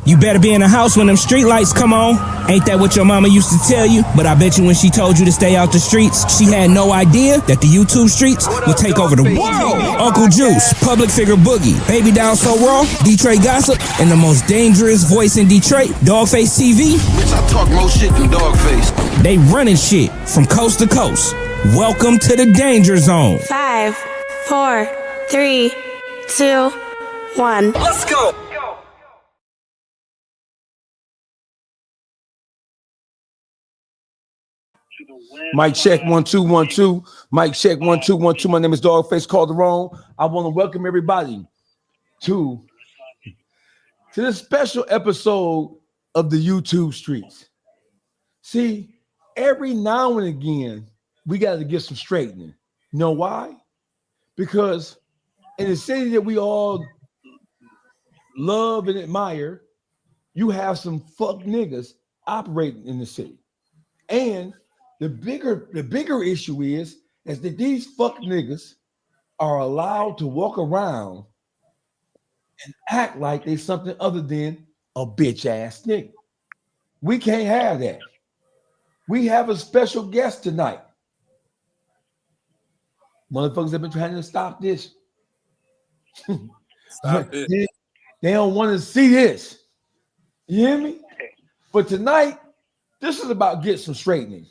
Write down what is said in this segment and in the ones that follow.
You better be in the house when them street lights come on. Ain't that what your mama used to tell you? But I bet you when she told you to stay out the streets, she had no idea that the YouTube streets would take over the world. Uncle Juice, Public Figure Boogie, Baby Down So Raw, Detroit Gossip, and the most dangerous voice in Detroit, Dogface TV. Bitch, I talk more shit than Dogface. They running shit from coast to coast. Welcome to the Danger Zone. 5, 4, 3, 2, 1. Let's go. Mic check 1 2 1 2. Mic check 1 2 1 2. My name is Dogface Calderon. I want to welcome everybody to this special episode of the YouTube streets. See, every now and again, we got to get some straightening. You know why? Because in the city that we all love and admire, you have some fuck niggas operating in the city. And the bigger issue is that these fuck niggas are allowed to walk around and act like they something other than a bitch ass nigga. We can't have that. We have a special guest tonight. Motherfuckers have been trying to stop this. Stop it. They don't want to see this. You hear me? But tonight, this is about getting some straightening.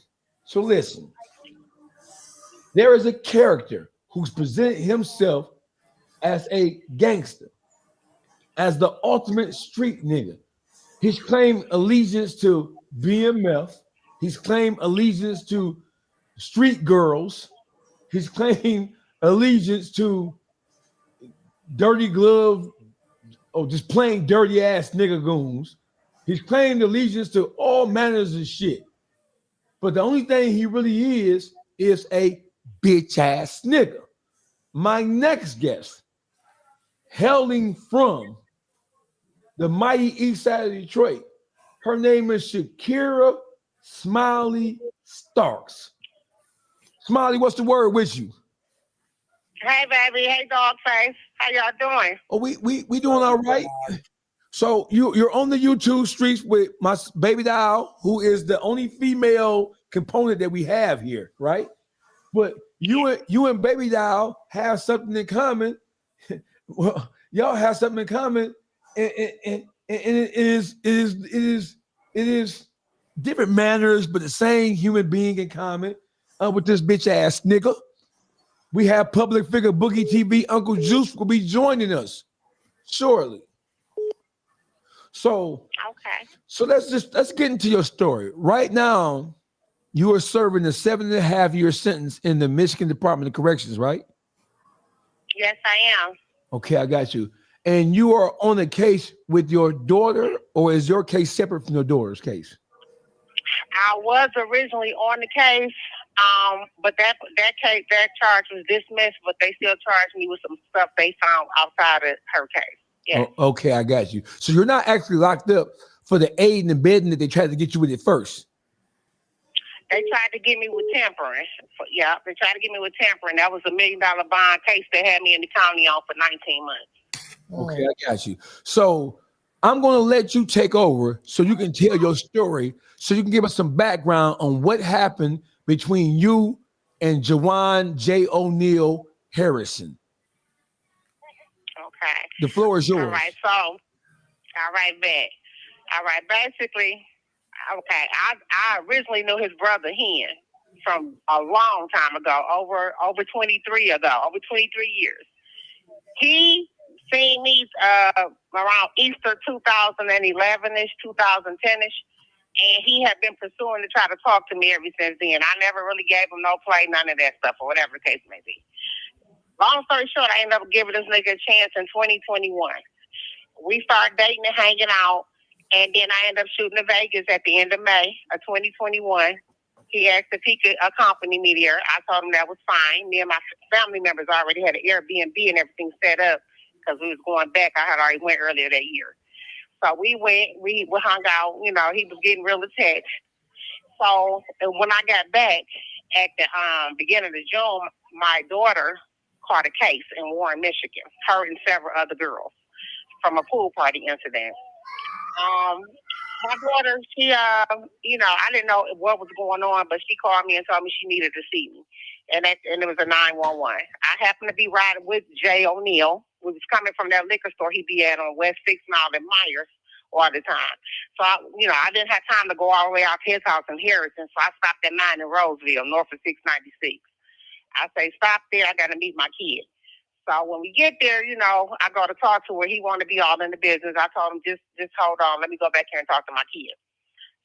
So listen, there is a character who's presented himself as a gangster, as the ultimate street nigga. He's claimed allegiance to BMF. He's claimed allegiance to street girls. He's claimed allegiance to dirty glove or just plain dirty ass nigga goons. He's claimed allegiance to all manners of shit. But the only thing he really is a bitch ass nigga. My next guest, hailing from the mighty east side of Detroit, her name is Schakerra Smiley Starks. Smiley, what's the word with you? Hey, baby. Hey, Dogface. How y'all doing? Oh, we doing all right. So you're on the YouTube streets with my baby doll, who is the only female component that we have here, right? But you and baby doll have something in common. Well, y'all have something in common, and it is different manners, but the same human being in common with this bitch ass nigga. We have Public Figure Boogie TV. Uncle Juice will be joining us shortly. So, okay. So let's get into your story. Right now, you are serving a 7.5-year sentence in the Michigan Department of Corrections, right? Yes, I am. Okay, I got you. And you are on a case with your daughter, or is your case separate from your daughter's case? I was originally on the case, but that charge was dismissed, but they still charged me with some stuff they found outside of her case. Yes. Oh, okay, I got you. So you're not actually locked up for the aid and abetting that they tried to get you with it first. They tried to get me with tampering. Yeah, they tried to get me with tampering. That was $1 million bond case they had me in the county on for 19 months. Okay, I got you. So I'm going to let you take over so you can tell your story, so you can give us some background on what happened between you and Jawan J. O'Neal Harrison. Okay. The floor is yours. All right, basically, okay, I originally knew his brother Hen from a long time ago, over 23 years. He seen me around Easter 2011-ish, 2010-ish, and he had been pursuing to try to talk to me ever since then. I never really gave him no play, none of that stuff, or whatever the case may be. Long story short, I ended up giving this nigga a chance in 2021. We started dating and hanging out, and then I ended up shooting to Vegas at the end of May of 2021. He asked if he could accompany me there. I told him that was fine. Me and my family members already had an Airbnb and everything set up because we was going back. I had already went earlier that year. So we went, we hung out. You know, he was getting real attached. So when I got back at the beginning of June, my daughter caught a case in Warren, Michigan, her and several other girls from a pool party incident. My daughter, she, I didn't know what was going on, but she called me and told me she needed to see me. And it was a 911. I happened to be riding with Jay O'Neill, who was coming from that liquor store he be at on West 6th Mile in Myers all the time. So, I didn't have time to go all the way out to his house in Harrison, so I stopped at 9 in Roseville, north of 696. I say, stop there, I got to meet my kid. So when we get there, I go to talk to her. He wanted to be all in the business. I told him, just hold on. Let me go back here and talk to my kid.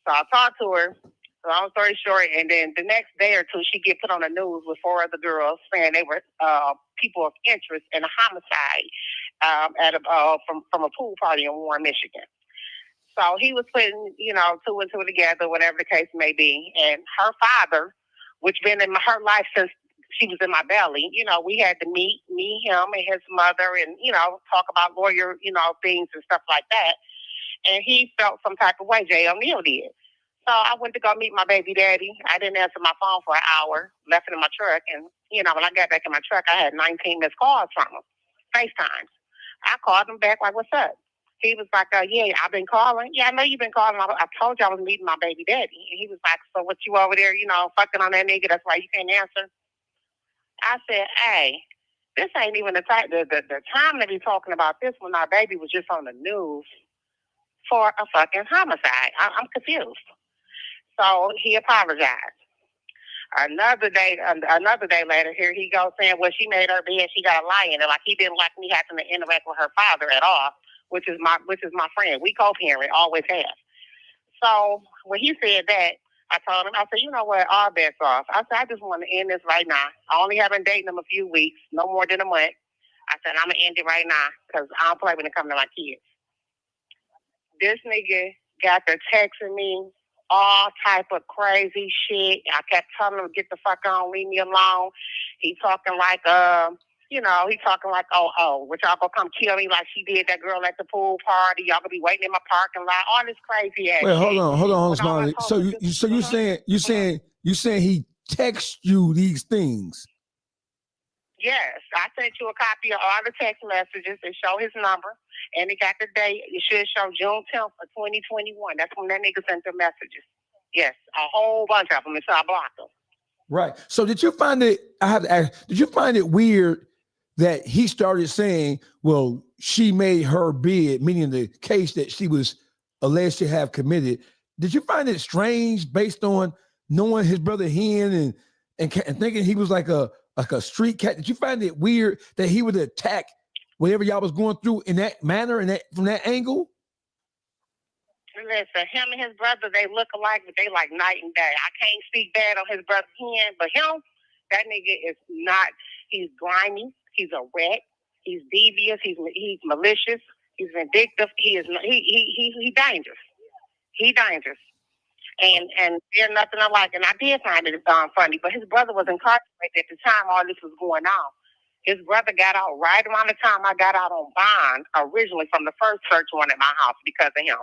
So I talked to her. Long story short, and then the next day or two, she get put on the news with 4 other girls saying they were people of interest in a homicide from a pool party in Warren, Michigan. So he was putting, 2 and 2 together, whatever the case may be. And her father, which been in her life since she was in my belly, we had to meet me, him, and his mother and, talk about lawyer, things and stuff like that. And he felt some type of way, Jay O'Neill did. So I went to go meet my baby daddy. I didn't answer my phone for an hour, left it in my truck. And, when I got back in my truck, I had 19 missed calls from him, FaceTimes. I called him back like, what's up? He was like, yeah, I've been calling. Yeah, I know you've been calling. I told you I was meeting my baby daddy. And he was like, so what you over there, fucking on that nigga? That's why you can't answer. I said, hey, this ain't even the time to be talking about this when our baby was just on the news for a fucking homicide. I'm confused. So he apologized. Another day later, here he goes saying, well, she made her bed, she got a lie in it. Like he didn't like me having to interact with her father at all, which is my friend. We co-parent, always have. So when he said that, I told him, I said, you know what, all bets off. I said, I just want to end this right now. I only have been dating him a few weeks, no more than a month. I said, I'm going to end it right now because I don't play when it comes to my kids. This nigga got to texting me all type of crazy shit. I kept telling him, get the fuck on, leave me alone. He talking like, which y'all gonna come kill me like she did that girl at the pool party. Y'all gonna be waiting in my parking lot. All this crazy ass. Wait, hold shit. on, Smiley. So you saying he texts you these things? Yes, I sent you a copy of all the text messages that show his number, and it got the date. It should show June 10th of 2021. That's when that nigga sent the messages. Yes, a whole bunch of them, and so I blocked them. Right. So did you find it? I have to ask. Did you find it weird that he started saying, "Well, she made her bid," meaning the case that she was alleged to have committed? Did you find it strange based on knowing his brother Hen and thinking he was like a street cat? Did you find it weird that he would attack whatever y'all was going through in that manner and from that angle? Listen, him and his brother, they look alike, but they like night and day. I can't speak bad on his brother Hen, but him, that nigga is not. He's grimy. He's a wreck. He's devious. He's malicious. He's vindictive. He dangerous. He dangerous. And they're nothing alike. And I did find it funny, but his brother was incarcerated at the time all this was going on. His brother got out right around the time I got out on bond originally from the first search warrant at my house because of him.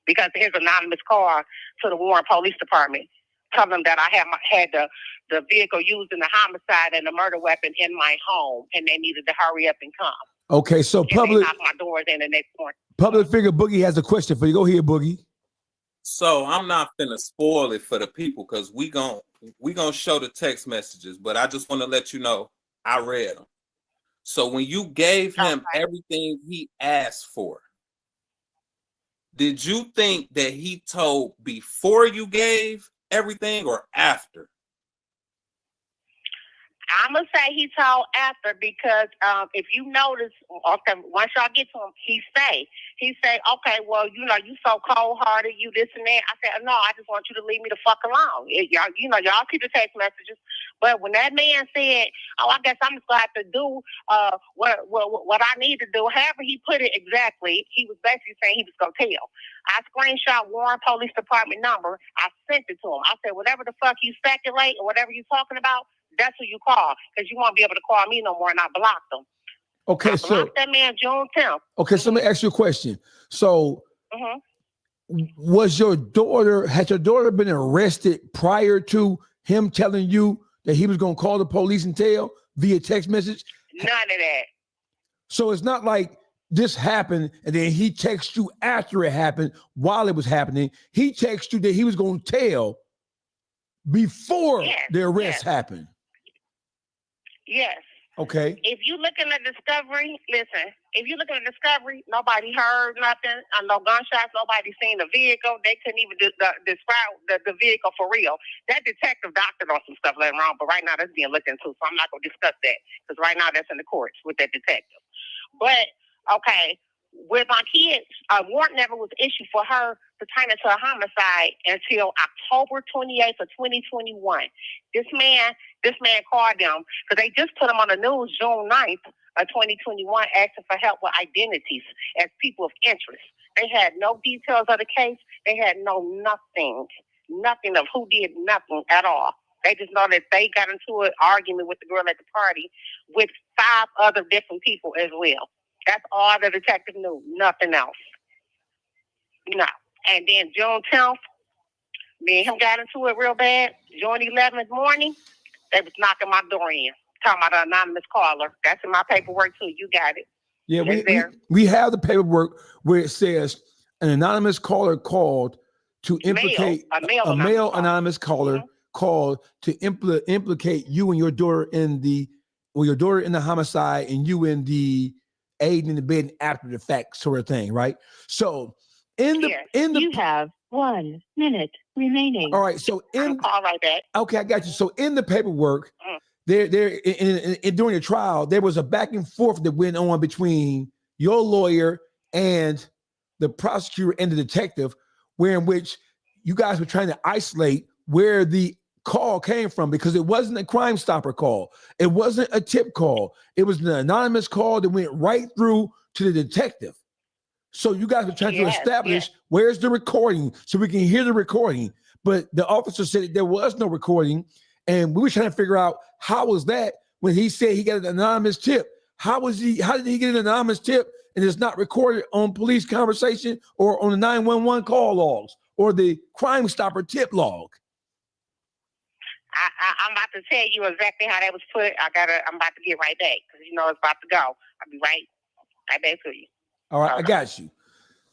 Because of his anonymous call to the Warren Police Department telling them that I had the vehicle used in the homicide and the murder weapon in my home, and they needed to hurry up and come. Okay, so and they knocked my doors in the next morning. Public figure Boogie has a question for you. Go ahead, Boogie. So I'm not finna spoil it for the people because we gonna show the text messages, but I just want to let you know I read them. So when you gave him everything he asked for, did you think that he told before you gave everything or after? I'm going to say he told after because if you notice, okay, once y'all get to him, he say, okay, well, you so cold-hearted, you this and that. I said, no, I just want you to leave me the fuck alone. Y'all keep the text messages. But when that man said, oh, I guess I'm just going to have to do what I need to do, however he put it exactly, he was basically saying he was going to tell. I screenshot Warren Police Department number. I sent it to him. I said, whatever the fuck you speculate or whatever you're talking about, that's who you call, because you won't be able to call me no more, and I blocked them. Okay, I blocked that man June 10th. Okay, so let me ask you a question. So, had your daughter been arrested prior to him telling you that he was going to call the police and tell via text message? None of that. So it's not like this happened, and then he texted you after it happened, while it was happening. He texted you that he was going to tell before the arrest happened. Yes. Okay. If you look at the discovery, listen, if you look at the discovery, nobody heard nothing. No gunshots. Nobody seen the vehicle. They couldn't even describe the vehicle for real. That detective doctored on some stuff later on, but right now that's being looked into, so I'm not going to discuss that because right now that's in the courts with that detective. But, okay, with my kids, a warrant never was issued for her to turn into a homicide until October 28th of 2021. This man called them because they just put him on the news June 9th of 2021 asking for help with identities as people of interest. They had no details of the case. They had nothing of who did nothing at all. They just know that they got into an argument with the girl at the party with 5 other different people as well. That's all the detective knew, nothing else. No. And then June 10th, me and him got into it real bad. June 11th morning, they was knocking my door in, talking about an anonymous caller. That's in my paperwork too. You got it. Yeah, we have the paperwork where it says an anonymous caller called to implicate a male anonymous caller called to implicate you and your daughter in the homicide and you in the aiding and abetting after the fact sort of thing, right? So you have 1 minute remaining. All right, so call right back. Okay, I got you. So in the paperwork, during the trial, there was a back and forth that went on between your lawyer and the prosecutor and the detective, in which you guys were trying to isolate where the call came from, because it wasn't a Crime Stopper call. It wasn't a tip call. It was an anonymous call that went right through to the detective. So you guys were trying to establish where's the recording so we can hear the recording. But the officer said there was no recording. And we were trying to figure out how was that when he said he got an anonymous tip. How did he get an anonymous tip and it's not recorded on police conversation or on the 911 call logs or the Crime Stopper tip log? I'm about to tell you exactly how that was put. I'm about to get right back because it's about to go. I'll be right back to you. All right, I got you.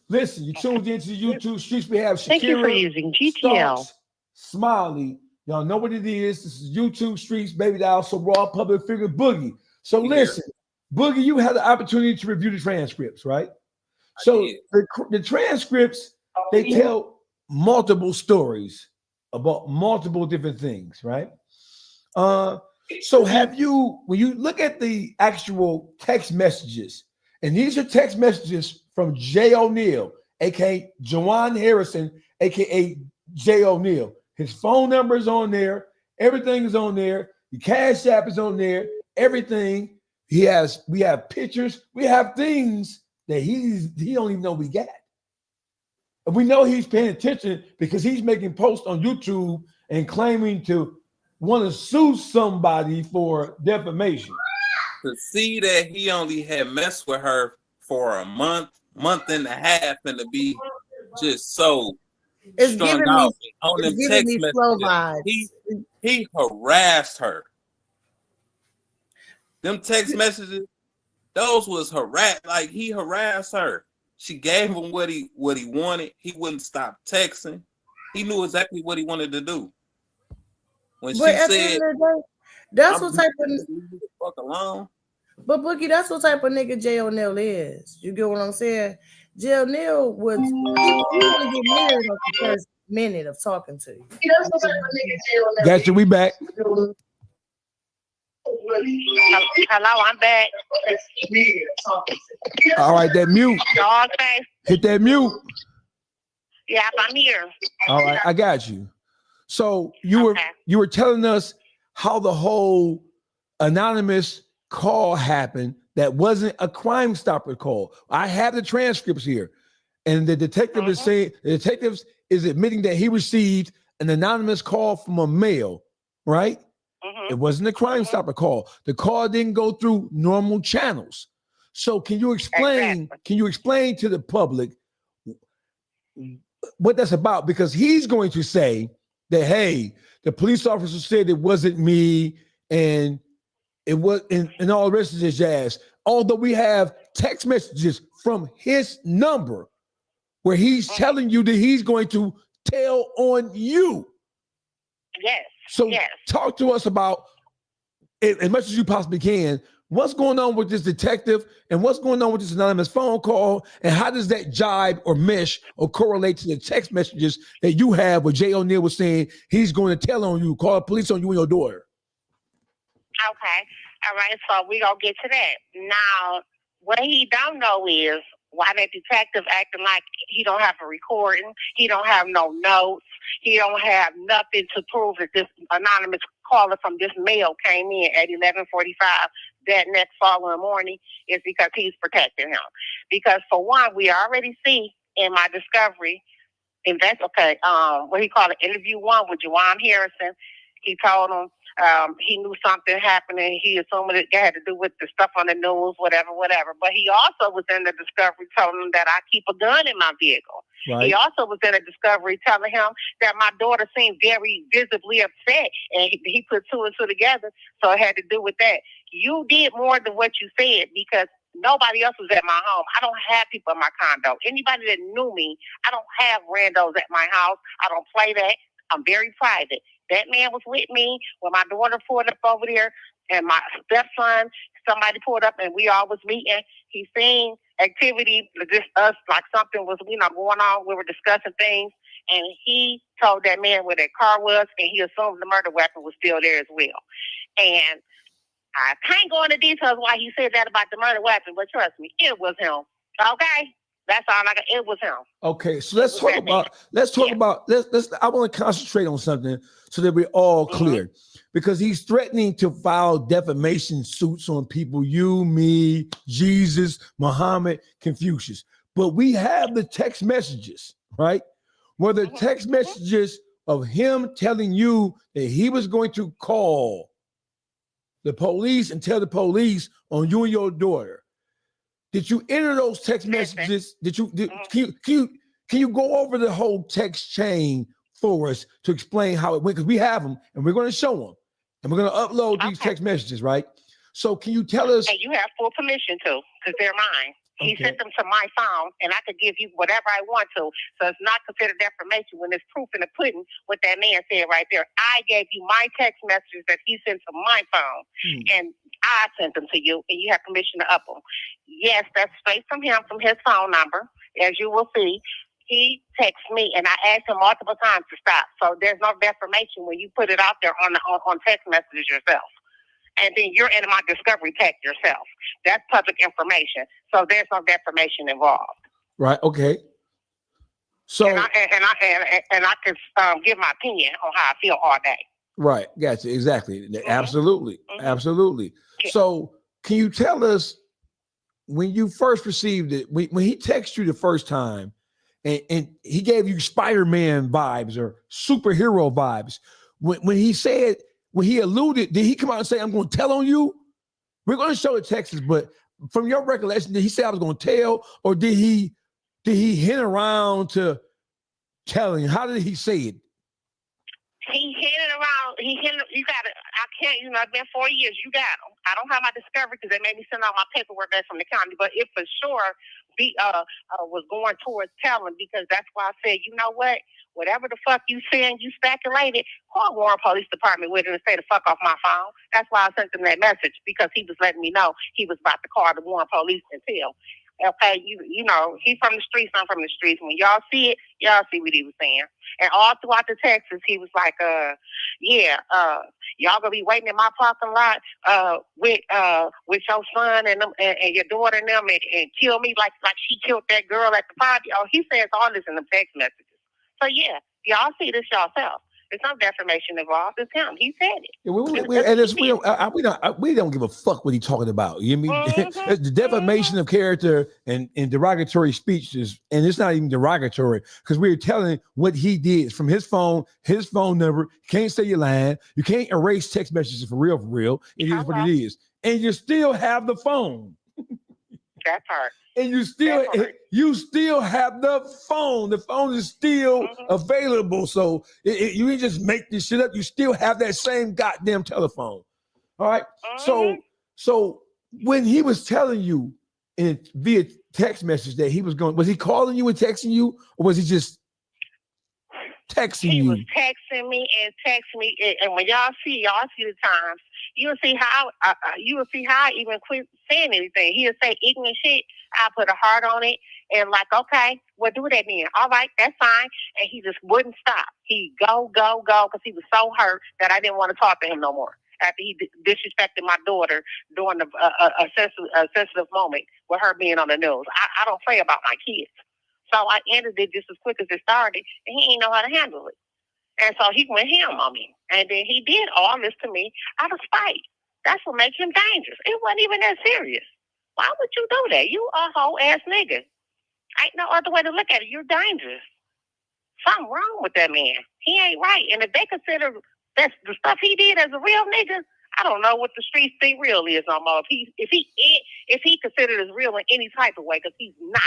Listen, you tuned into the YouTube streets. We have Schakerra, thank you for using GTL. Stalks, Smiley. Y'all know what it is. This is YouTube streets, baby. That also raw public figure Boogie. So listen, Boogie, you had the opportunity to review the transcripts, right? So the transcripts, they tell multiple stories about multiple different things, right? So when you look at the actual text messages, and these are text messages from Jay O'Neill, aka Jawan Harrison, aka Jay O'Neill. His phone number is on there. Everything is on there. The Cash App is on there. Everything. We have pictures. We have things that he don't even know we got. And we know he's paying attention because he's making posts on YouTube and claiming to want to sue somebody for defamation. To see that he only had messed with her for a month and a half, and to be just so strung out on them text messages. He harassed her. Them text messages, those was harassed. Like he harassed her. She gave him what he wanted. He wouldn't stop texting. He knew exactly what he wanted to do. When she said, "That's what type of fuck alone." But Boogie, that's what type of nigga Jay O'Neill is. You get what I'm saying? Jay O'Neill was he want to get married on the first minute of talking to you. That's what type of nigga Jay O'Neill. Got you. We back. Hello, I'm back. All right, that mute. Hit that mute. Yeah, I'm here. All right, I got you. So you were telling us how the whole anonymous call happened that wasn't a Crime Stopper call. I have the transcripts here, and the detective is saying the detective is admitting that he received an anonymous call from a male, right? It wasn't a Crime Stopper call. The call didn't go through normal channels. So can you explain? Can you explain to the public what that's about? Because he's going to say that, hey, the police officer said it wasn't me, and it was, and all the rest of this jazz. although we have text messages from his number where he's telling you that he's going to tell on you. Yes. So yes. talk to us about, as much as you possibly can, what's going on with this detective and what's going on with this anonymous phone call, and how does that jibe or mesh or correlate to the text messages that you have where Jay O'Neill was saying he's going to tell on you, call the police on you and your daughter? Okay. All right. So we gonna get to that. Now, what he don't know is why that detective acting like he don't have a recording, he don't have no notes, he don't have nothing to prove that this anonymous caller from this mail came in at 11:45 that next following morning, is because he's protecting him. Because for one, we already see in my discovery, what he called it, interview one with Juwan Harrison, he told him he knew something happened and he assumed it had to do with the stuff on the news, whatever. But he also was in the discovery telling him that I keep a gun in my vehicle. Right. He also was in a discovery telling him that my daughter seemed very visibly upset, and he put two and two together, so it had to do with that. You did more than what you said, because nobody else was at my home. I don't have people in my condo. Anybody that knew me, I don't have randos at my house. I don't play that. I'm very private. That man was with me when my daughter pulled up over there, and my stepson, somebody pulled up, and we all was meeting. He seen activity, just us, like something was, going on. We were discussing things, and he told that man where that car was, and he assumed the murder weapon was still there as well. And I can't go into details why he said that about the murder weapon, but trust me, it was him. Okay? That's all I got. It was him. Okay, so let's talk about I want to concentrate on something so that we're all clear. Because he's threatening to file defamation suits on people, you, me, Jesus, Muhammad, Confucius. But we have the text messages, right? Where the text messages of him telling you that he was going to call the police and tell the police on you and your daughter. Did you enter those text messages? Can you go over the whole text chain for us to explain how it went? Because we have them and we're going to show them and we're going to upload these text messages, right? So can you tell us? And you have full permission to, because they're mine. He sent them to my phone, and I could give you whatever I want to. So it's not considered defamation when there's proof in the pudding, what that man said right there. I gave you my text messages that he sent to my phone, and I sent them to you, and you have permission to up them. Yes, that's straight from him, from his phone number, as you will see. He texts me, and I asked him multiple times to stop. So there's no defamation when you put it out there on text messages yourself. And then you're in my discovery tag yourself. That's public information. So there's no defamation involved. Right. Okay. So and I can give my opinion on how I feel all day. Right. Gotcha. Exactly. Absolutely. Absolutely. Yeah. So can you tell us when you first received it, when he texted you the first time and he gave you Spider-Man vibes or superhero vibes, when he said, when he alluded, did he come out and say, I'm going to tell on you? We're going to show the texts, but from your recollection, did he say I was going to tell, or did he hint around to telling? How did he say it? He hinted around. You got it. I can't, it's been 4 years. You got them. I don't have my discovery because they made me send out my paperwork back from the county, but it for sure was going towards telling, because that's why I said, you know what? Whatever the fuck you saying, you speculated, call Warren Police Department with it and say the fuck off my phone. That's why I sent him that message, because he was letting me know he was about to call the Warren Police and tell. Okay, you know, he's from the streets, I'm from the streets. When y'all see it, y'all see what he was saying. And all throughout the Texas, he was like, y'all gonna be waiting in my parking lot with your son and them and your daughter and them and kill me like she killed that girl at the party. Oh, he says all this in the text messages. So yeah, y'all see this yourself. There's no defamation involved. It's him. He said it. Yeah, we don't give a fuck what he's talking about. You know what I mean? The defamation of character and derogatory speech and it's not even derogatory because we're telling what he did from his phone number. You can't say you're lying. You can't erase text messages for real. It is what it is. And you still have the phone. That part. And you still have the phone. The phone is still available. So you didn't just make this shit up. You still have that same goddamn telephone. All right. So when he was telling you via text message that he was he calling you and texting you, or was he just texting He you? was texting me, and when y'all see the times, you'll see how I even quit saying anything. He'll say ignorant shit. I put a heart on it, and like, okay, well, do that then. All right, that's fine. And he just wouldn't stop. He'd go, because he was so hurt that I didn't want to talk to him no more. After he disrespected my daughter during a sensitive moment with her being on the news. I don't play about my kids. So I ended it just as quick as it started, and he didn't know how to handle it. And so he went ham on me. And then he did all this to me out of spite. That's what makes him dangerous. It wasn't even that serious. Why would you do that? You a whole ass nigga. Ain't no other way to look at it. You're dangerous. Something wrong with that man. He ain't right. And if they consider that's the stuff he did as a real nigga, I don't know what the streets think real is no more. If he considered as real in any type of way, because he's not.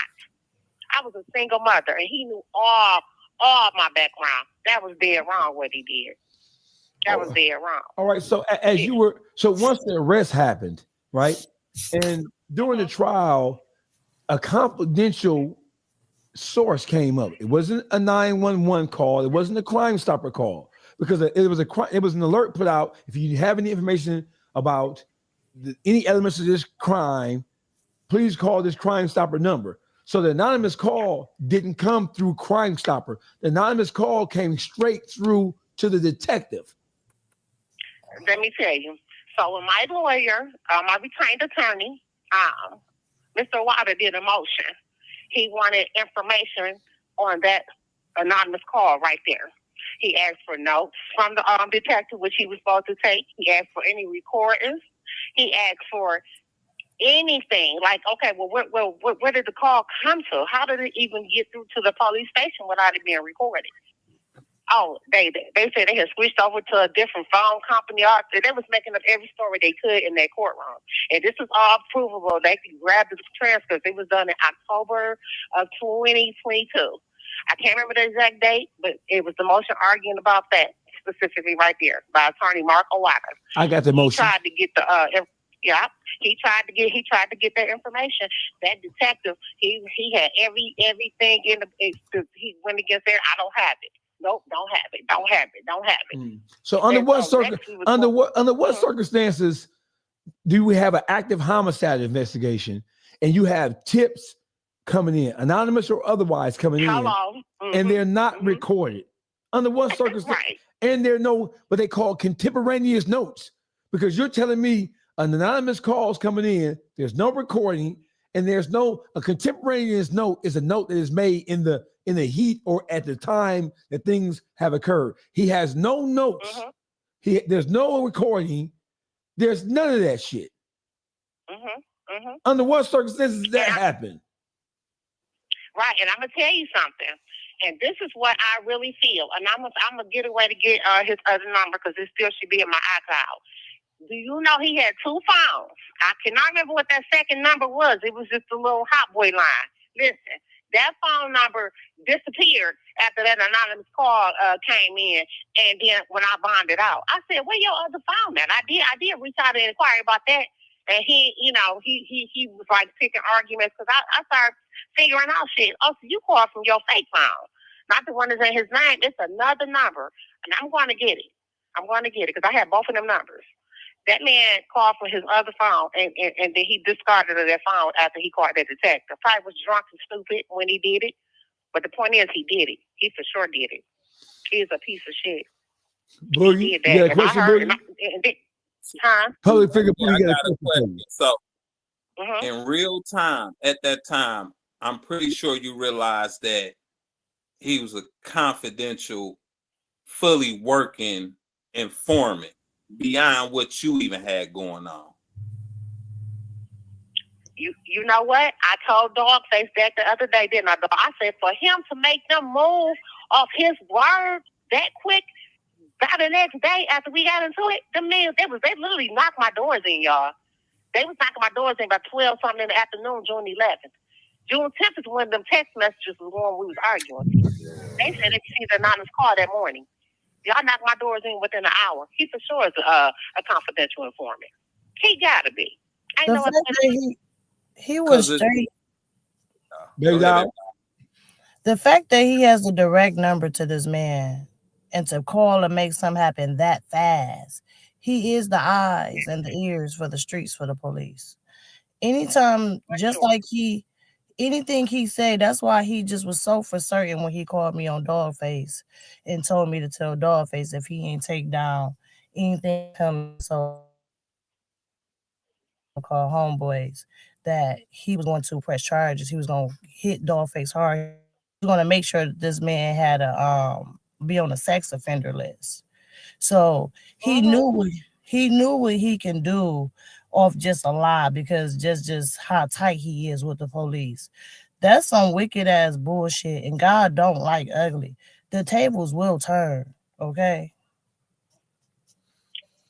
I was a single mother, and he knew all my background. That was dead wrong what he did. That was dead wrong. All right. So once the arrest happened, right, and during the trial, a confidential source came up. It wasn't a 911 call. It wasn't a Crime Stopper call, because it was an alert put out. If you have any information about any elements of this crime, please call this Crime Stopper number. So the anonymous call didn't come through Crime Stopper. The anonymous call came straight through to the detective. Let me tell you. So when my lawyer, my retained attorney, Mr. Wilder, did a motion, he wanted information on that anonymous call right there. He asked for notes from the detective, which he was supposed to take. He asked for any recordings. He asked for anything. Like, okay, well, where did the call come to? How did it even get through to the police station without it being recorded? Oh, they said they had switched over to a different phone company. They was making up every story they could in their courtroom. And this is all provable. They could grab the transcripts. It was done in October of 2022. I can't remember the exact date, but it was the motion arguing about that specifically right there by attorney Mark O'Waka. I got the motion. He tried to get he tried to get that information. That detective, he had everything in the. He went against there. I don't have it. Nope, don't have it. So under what circumstances do we have an active homicide investigation and you have tips coming in, anonymous or otherwise coming in, and they're not recorded? Under what circumstances? Right. And there are no what they call contemporaneous notes, because you're telling me an anonymous calls coming in, there's no recording, and there's a contemporaneous note is a note that is made in the heat or at the time that things have occurred. He has no notes. There's no recording. There's none of that shit. Under what circumstances does that happen? Right, and I'm gonna tell you something, and this is what I really feel, and I'm gonna get away to get his other number because it still should be in my iCloud. Do you know he had 2 phones? I cannot remember what that second number was. It was just a little hot boy line. Listen, that phone number disappeared after that anonymous call came in, and then when I bonded out, I said, "Where your other phone at?" I did reach out and inquire about that, and he was like picking arguments because I started figuring out shit. Oh, so you called from your fake phone, not the one that's in his name. It's another number, and I'm going to get it. Because I had both of them numbers. That man called from his other phone, and then he discarded that phone after he called that detective. Probably was drunk and stupid when he did it, but the point is he did it. He for sure did it. He's a piece of shit. Boogie, he did that. you got a question, Boogie? Public figure, I got a question. So, in real time, at that time, I'm pretty sure you realized that he was a confidential, fully working informant beyond what you even had going on. You know what? I told Dogface that the other day, didn't I? I said for him to make them move off his word that quick, by the next day after we got into it, them men, they literally knocked my doors in, y'all. They was knocking my doors in by 12 something in the afternoon, June 11th. June 10th is when them text messages was when we was arguing. They said they received an anonymous call that morning. Y'all knocked my doors in within an hour. He for sure is a confidential informant. He gotta be. I The know fact what that he was 'Cause it's- straight. Baby Go ahead, doll. The fact that he has a direct number to this man and to call and make something happen that fast, he is the eyes and the ears for the streets for the police. Anytime, just like anything he said, that's why he just was so for certain when he called me on Dogface and told me to tell Dogface if he ain't take down anything coming so called homeboys that he was going to press charges. He was going to hit Dogface hard. He was going to make sure that this man had a be on a sex offender list. So he knew what he can do off just a lie because just how tight he is with the police. That's some wicked ass bullshit, and God don't like ugly. The tables will turn, okay?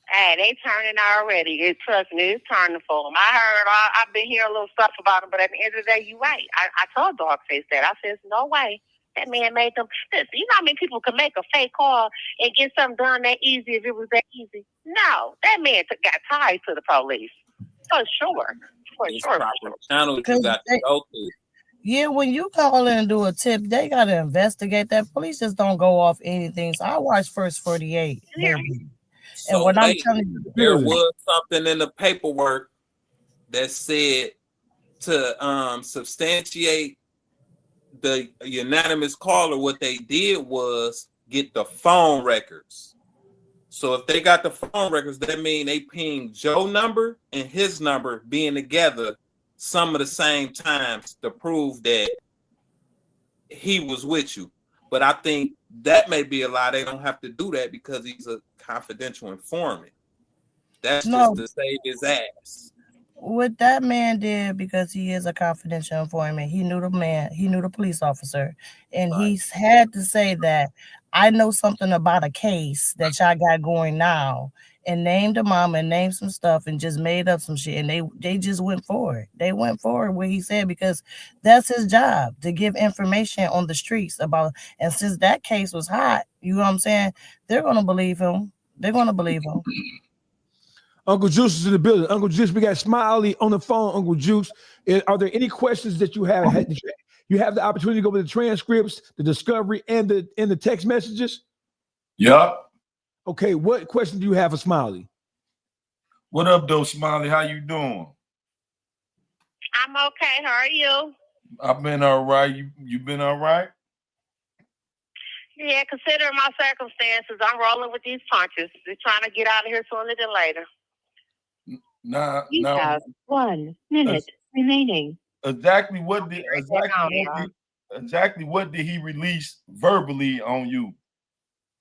Hey, they turning already. Trust me, it's turning for them. I've been hearing a little stuff about them, but at the end of the day, you're right. I told Dogface that. I said, no way. That man made them. Listen, you know how many people can make a fake call and get something done that easy if it was that easy? No, that man got tied to the police. For sure. For It's sure. proper channels you got to go through. Yeah, when you call in and do a tip, they got to investigate that. Police just don't go off anything. So I watched First 48. Baby. So And when I'm wait, telling you, there was something in the paperwork that said to substantiate the unanimous caller, what they did was get the phone records. So if they got the phone records, that means they pinged Joe's number and his number being together some of the same times to prove that he was with you. But I think that may be a lie. They don't have to do that because he's a confidential informant. That's just to save his ass. What that man did, because he is a confidential informant, he knew the police officer, and he had to say that I know something about a case that y'all got going now, and named the mama and named some stuff and just made up some shit, and they just went forward. They went forward what he said because that's his job, to give information on the streets about. And since that case was hot, you know what I'm saying, they're gonna believe him. They're gonna believe him. Uncle Juice is in the building. Uncle Juice, we got Smiley on the phone. Uncle Juice, are there any questions that you have? You have the opportunity to go over the transcripts, the discovery, and the text messages? Yup. Okay, what question do you have for Smiley? What up, though, Smiley? How you doing? I'm okay. How are you? I've been all right. You been all right? Yeah, considering my circumstances, I'm rolling with these punches. They're trying to get out of here sooner than later. You have 1 minute remaining. Exactly what did he release verbally on you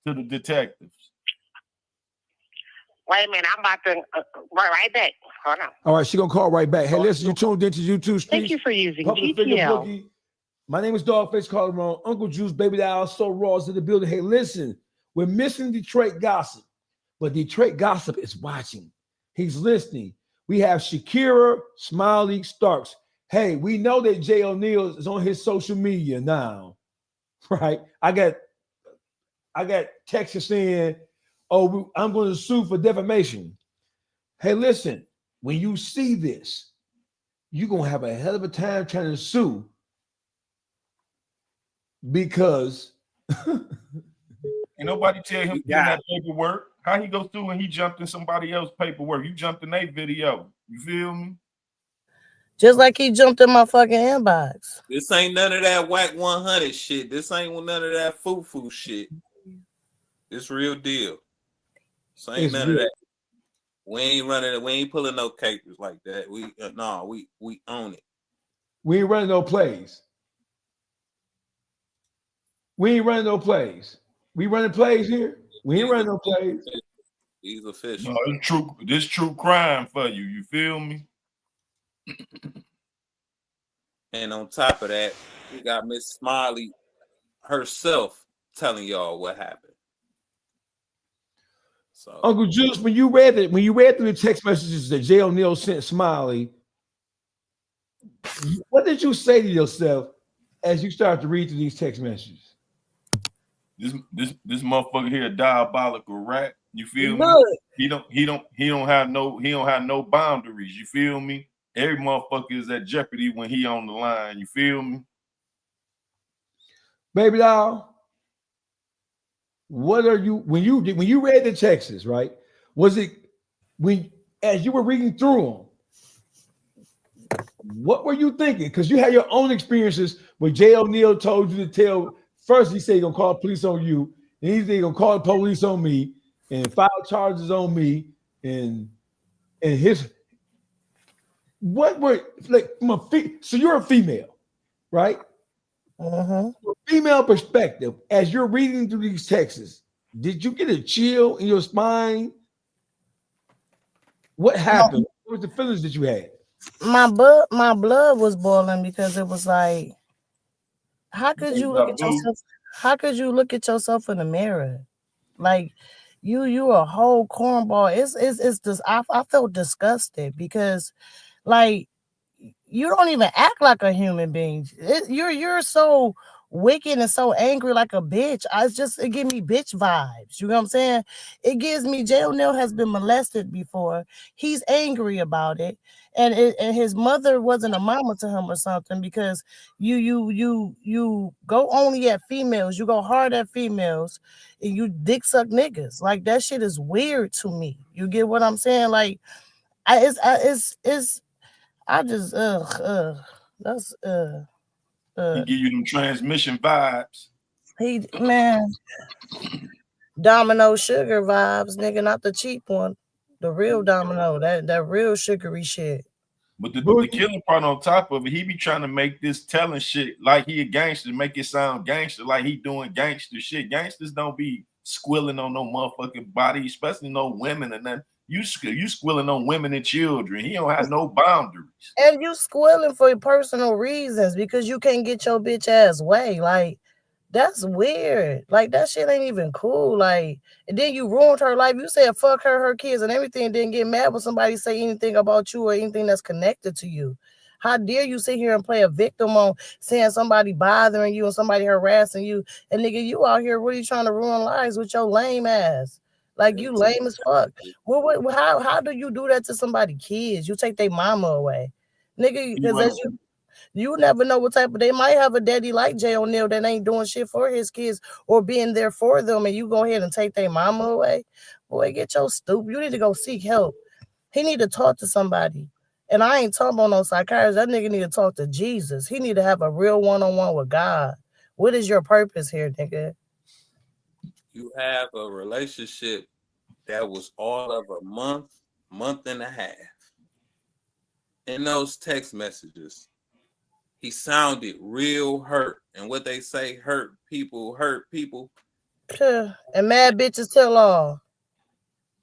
to the detectives? Wait a minute, I'm about to right back. Hold on. All right, she's gonna call right back. Hey, listen, you tuned into YouTube Streets. Thank you for using Public Figure GTL. Boogie. My name is Dogface calling on Uncle Juice, Baby Doll, So Raw is in the building. Hey, listen, we're missing Detroit Gossip, but Detroit Gossip is watching. He's listening. We have Schakerra, Smiley, Starks. Hey, we know that Jay O'Neal is on his social media now, right? I got texts saying, "Oh, I'm going to sue for defamation." Hey, listen, when you see this, you're going to have a hell of a time trying to sue because ain't nobody tell him to get that paperwork. How he go through and he jumped in somebody else's paperwork? You jumped in their video. You feel me? Just like he jumped in my fucking inbox. This ain't none of that whack 100 shit. This ain't none of that foo-foo shit. It's real deal. This ain't none of that. We ain't running. We ain't pulling no capers like that. We own it. We ain't running no plays. We ain't running no plays. We running plays here. We ain't running no plays. He's official. No, it's true. This true crime for you. You feel me? And on top of that, we got Miss Smiley herself telling y'all what happened. So, Uncle Juice, when you read through the text messages that Jay O'Neal sent Smiley, what did you say to yourself as you started to read through these text messages? This motherfucker here, a diabolical rat. You feel me? Look, He don't have no boundaries. You feel me? Every motherfucker is at jeopardy when he on the line. You feel me? Baby doll, what are you when you read the texts, right? Was it when as you were reading through them? What were you thinking? Because you had your own experiences where Jay O'Neill told you to tell. First, he said he's gonna call the police on you, and he's gonna call the police on me and file charges on me, and his what were like so you're a female, right? From a female perspective, as you're reading through these texts, did you get a chill in your spine? What happened? What was the feelings that you had? My blood was boiling because it was like, how could you look at yourself? How could you look at yourself in the mirror? Like you a whole cornball. It's just I felt disgusted because like you don't even act like a human being. You're so wicked and so angry like a bitch. It gives me bitch vibes. You know what I'm saying? It gives me Jay O'Neill has been molested before. He's angry about it. And his mother wasn't a mama to him or something because you go only at females, you go hard at females, and you dick suck niggas. Like that shit is weird to me. You get what I'm saying? Like I just that's He give you them transmission vibes. He man, Domino sugar vibes, nigga, not the cheap one, the real Domino, that real sugary shit. But the killing part on top of it, he be trying to make this telling shit like he a gangster, make it sound gangster, like he doing gangster shit. Gangsters don't be squilling on no motherfucking body, especially no women and then. You squilling on women and children. He don't have no boundaries. And you squilling for personal reasons because you can't get your bitch ass way. Like, that's weird. Like, that shit ain't even cool. Like, and then you ruined her life. You said fuck her kids and everything, didn't get mad when somebody say anything about you or anything that's connected to you. How dare you sit here and play a victim on saying somebody bothering you and somebody harassing you? And nigga, you out here really trying to ruin lives with your lame ass. Like you lame as fuck. How do you do that to somebody's kids? You take their mama away, nigga. Because you never know what type of they might have a daddy like Jay O'Neill that ain't doing shit for his kids or being there for them, and you go ahead and take their mama away. Boy, get your stupid. You need to go seek help. He need to talk to somebody. And I ain't talking about no psychiatrist. That nigga need to talk to Jesus. He need to have a real one-on-one with God. What is your purpose here, nigga? You have a relationship that was all of a month and a half. In those text messages, he sounded real hurt. And what they say, hurt people. And mad bitches tell all.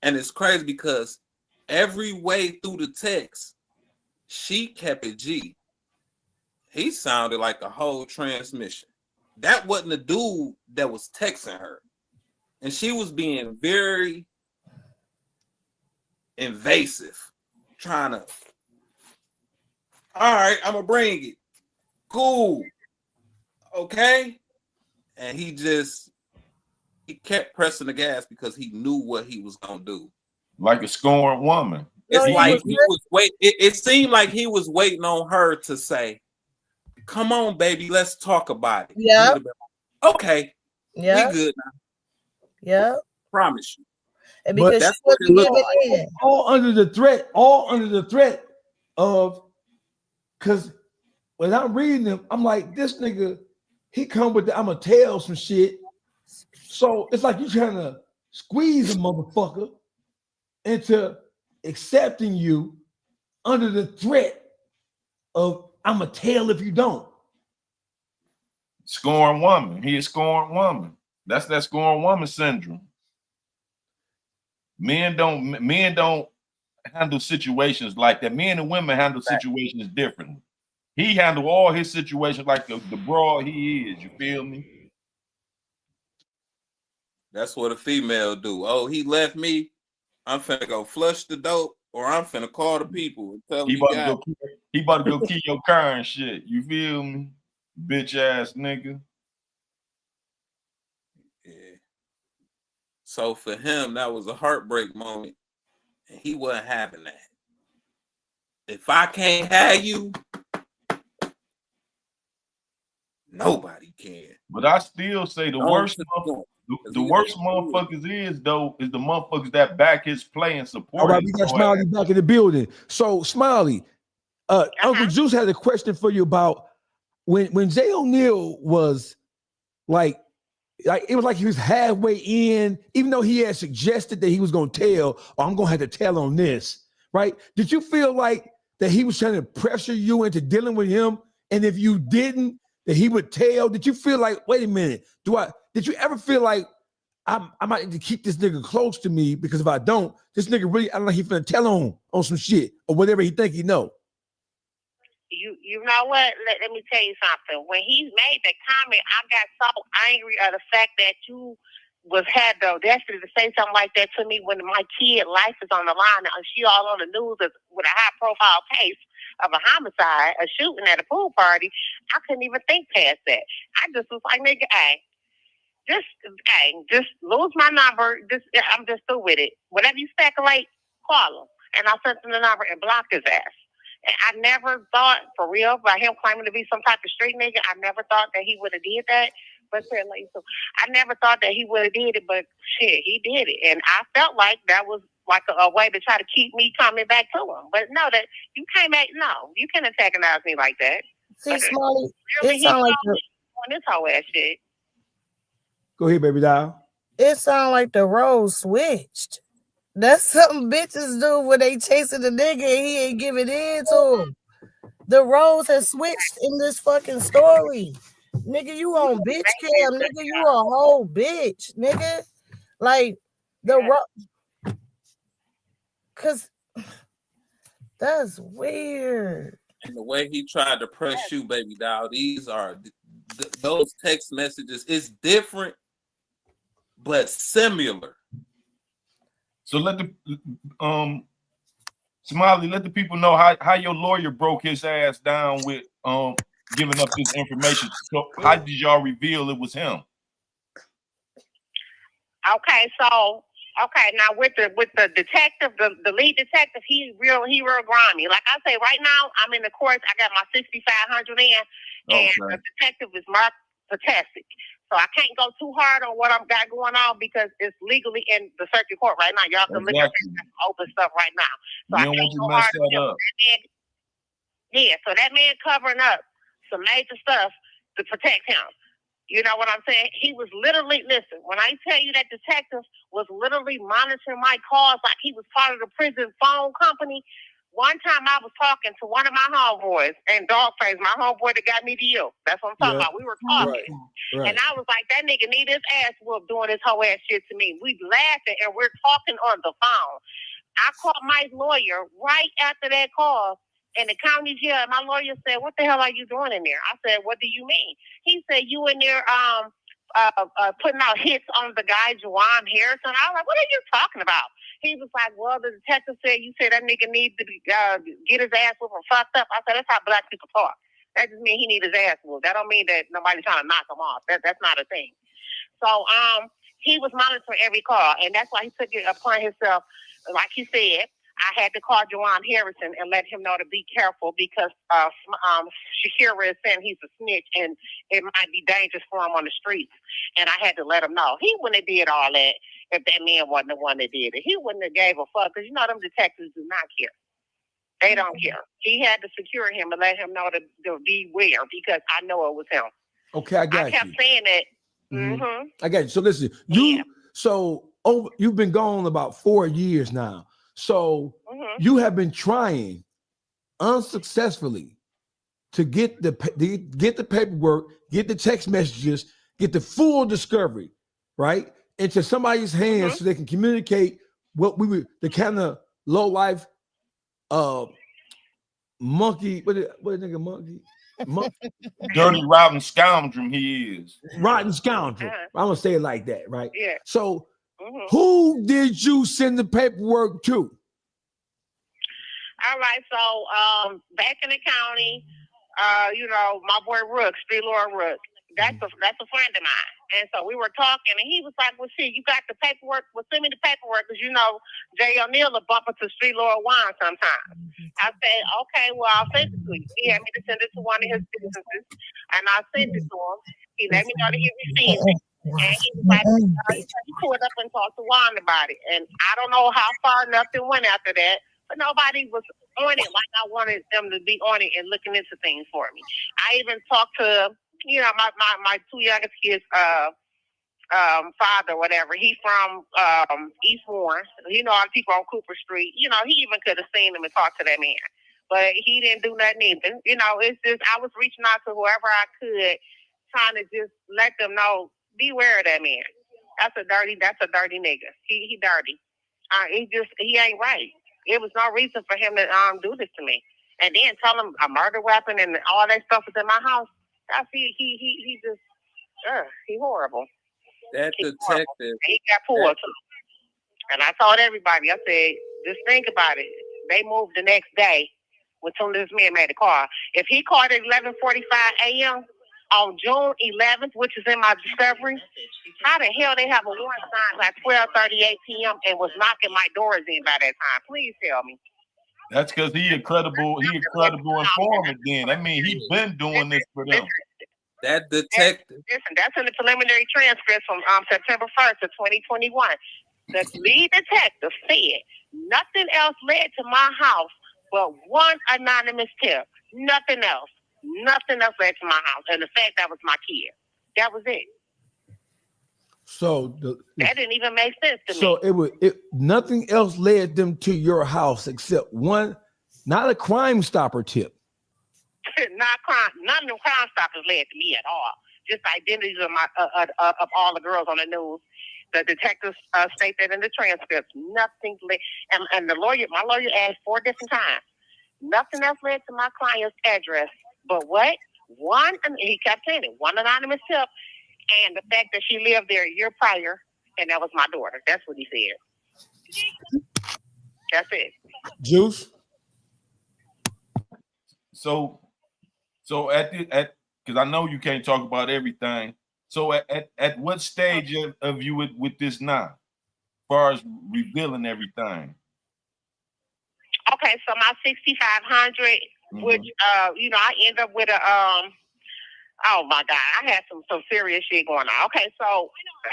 And it's crazy because every way through the text, she kept it G. He sounded like a whole transmission. That wasn't the dude that was texting her. And she was being very invasive, trying to, all right, I'm going to bring it. Cool. Okay. And he kept pressing the gas because he knew what he was going to do. Like a scorned woman. It's like he was waiting. It seemed like he was waiting on her to say, come on, baby, let's talk about it. Yeah. Okay. Yeah. We good now. Yeah. Promise you. And because that's what it looked like. All under the threat of, because when I'm reading them, I'm like, this nigga, he come with I'm gonna tell some shit. So it's like you trying to squeeze a motherfucker into accepting you under the threat of I'm gonna tell if you don't. Scorned woman. He is scorned woman. That's that scorned woman syndrome. Men don't handle situations like that. Men and women handle situations differently. He handled all his situations like the broad he is. You feel me? That's what a female do. Oh, he left me. I'm finna go flush the dope, or I'm finna call the people and tell he about to go kill your car and shit. You feel me? Bitch ass nigga. Yeah. So for him, that was a heartbreak moment. and he wasn't having that. If I can't have you, nobody can. But I still say the worst motherfuckers is the motherfuckers that back his play and support. All right, we got Smiley back in the building. So Smiley, Uncle Juice had a question for you about when Jay O'Neal was like it was like he was halfway in, even though he had suggested that he was going to tell, or I'm going to have to tell on this, right? Did you feel like that he was trying to pressure you into dealing with him, and if you didn't, that he would tell? Did you feel like, wait a minute, did you ever feel like I might need to keep this nigga close to me, because if I don't, this nigga really, I don't know, he finna tell on some shit or whatever he think he know? You know what? Let me tell you something. When he made the comment, I got so angry at the fact that you had the audacity to say something like that to me when my kid life is on the line and she all on the news with a high profile case of a homicide, a shooting at a pool party. I couldn't even think past that. I just was like, nigga, just lose my number. I'm just through with it. Whatever you speculate, call him. And I sent him the number and blocked his ass. And I never thought, for real, by him claiming to be some type of street nigga, I never thought that he would have did that. But I never thought that he would have did it, but shit, he did it. And I felt like that was like a way to try to keep me coming back to him. But no, that you can't you can't antagonize me like that. See, Smiley, really, it sound like on this whole ass shit. Go ahead, baby doll. It sound like the roles switched. That's something bitches do when they chasing the nigga and he ain't giving in to him. The roles have switched in this fucking story. Nigga, you on bitch cam, nigga. You a whole bitch, nigga. Like cause that's weird. And the way he tried to press you, baby doll, these are those text messages. It's different, but similar. So let the Smiley, let the people know how your lawyer broke his ass down with giving up this information. So how did y'all reveal it was him? Okay, now with the detective, the lead detective, he's real grimy. Like I say, right now I'm in the courts. I got my 6,500 in, and the detective is Mark Patasik. So I can't go too hard on what I've got going on because it's legally in the circuit court right now. Y'all can look at open stuff right now. So I can't go hard on him. So that man covering up some major stuff to protect him. You know what I'm saying? He was literally, listen, when I tell you that detective was literally monitoring my calls like he was part of the prison phone company. One time I was talking to one of my homeboys, and Dogface, my homeboy that got me the deal. That's what I'm talking about. We were talking. Right. And I was like, that nigga need his ass whooped doing this whole ass shit to me. We laughing, and we're talking on the phone. I called my lawyer right after that call in the county jail, and my lawyer said, what the hell are you doing in there? I said, what do you mean? He said, you in there putting out hits on the guy, Juwan Harrison. I was like, what are you talking about? He was like, well, the detective said, you said that nigga needs to get his ass whooped and fucked up. I said, that's how black people talk. That just means he needs his ass whooped. That don't mean that nobody's trying to knock him off. That's not a thing. So he was monitoring every call, and that's why he took it upon himself. Like he said, I had to call Juwan Harrison and let him know to be careful because Schakerra is saying he's a snitch and it might be dangerous for him on the streets. And I had to let him know. He wouldn't have did all that if that man wasn't the one that did it. He wouldn't have gave a fuck because, you know, them detectives do not care. They don't care. He had to secure him and let him know to beware because I know it was him. Okay, I got you. I kept saying it. Mm-hmm. I got you. So listen, you've been gone about 4 years now. So you have been trying unsuccessfully to get the paperwork, get the text messages, get the full discovery, right, into somebody's hands so they can communicate what we were, the kind of low life monkey. What nigga monkey? Dirty, rotten scoundrel he is. Rotten scoundrel. I'm gonna say it like that, right? Yeah. So who did you send the paperwork to? All right, so back in the county, you know, my boy Rook, Street Lord Rook, That's a friend of mine. And so we were talking, and he was like, well, shit, you got the paperwork? Well, send me the paperwork, because, you know, Jay O'Neill will bump into Street Lord Wine sometimes. I said, okay, well, I'll send it to you. He had me to send it to one of his businesses, and I sent it to him. He let me know that he received it. And he was like, he pulled up and talked to Juan about it. And I don't know how far nothing went after that, but nobody was on it like I wanted them to be on it and looking into things for me. I even talked to, you know, my two youngest kids, father, whatever. He's from East Warren. You know, all the people on Cooper Street. You know, he even could have seen him and talked to that man. But he didn't do nothing either. You know, it's just, I was reaching out to whoever I could, trying to just let them know, beware of that man. That's a dirty nigga. He dirty. He ain't right. It was no reason for him to do this to me. And then tell him a murder weapon and all that stuff was in my house. He just, he horrible. That detective. He got pulled too. And I told everybody, I said, just think about it. They moved the next day when soon as this man made the call. If he called at 11:45 a.m. on June 11th, which is in my discovery, how the hell they have a warrant signed at 12:38 p.m. and was knocking my doors in by that time? Please tell me. That's because he a credible informant then. I mean, he been doing this for them. That detective. Listen, that's in the preliminary transcript from September 1st of 2021. The lead detective said nothing else led to my house but one anonymous tip. Nothing else. Nothing else led to my house. And the fact that was my kid. That was it. So that didn't even make sense to me. So nothing else led them to your house except one, not a Crime Stopper tip. Not crime. None of them Crime Stoppers led to me at all. Just identities of of all the girls on the news. The detectives state that in the transcripts. Nothing led, and my lawyer asked 4 different times. Nothing else led to my client's address. But what? One, and he kept saying it, one anonymous tip, and the fact that she lived there a year prior, and that was my daughter. That's what he said. That's it. Juice. So because I know you can't talk about everything. So at what stage of you with this now, as far as revealing everything? Okay, so my 6,500, which you know, I end up with a oh my God, I had some serious shit going on. Okay, so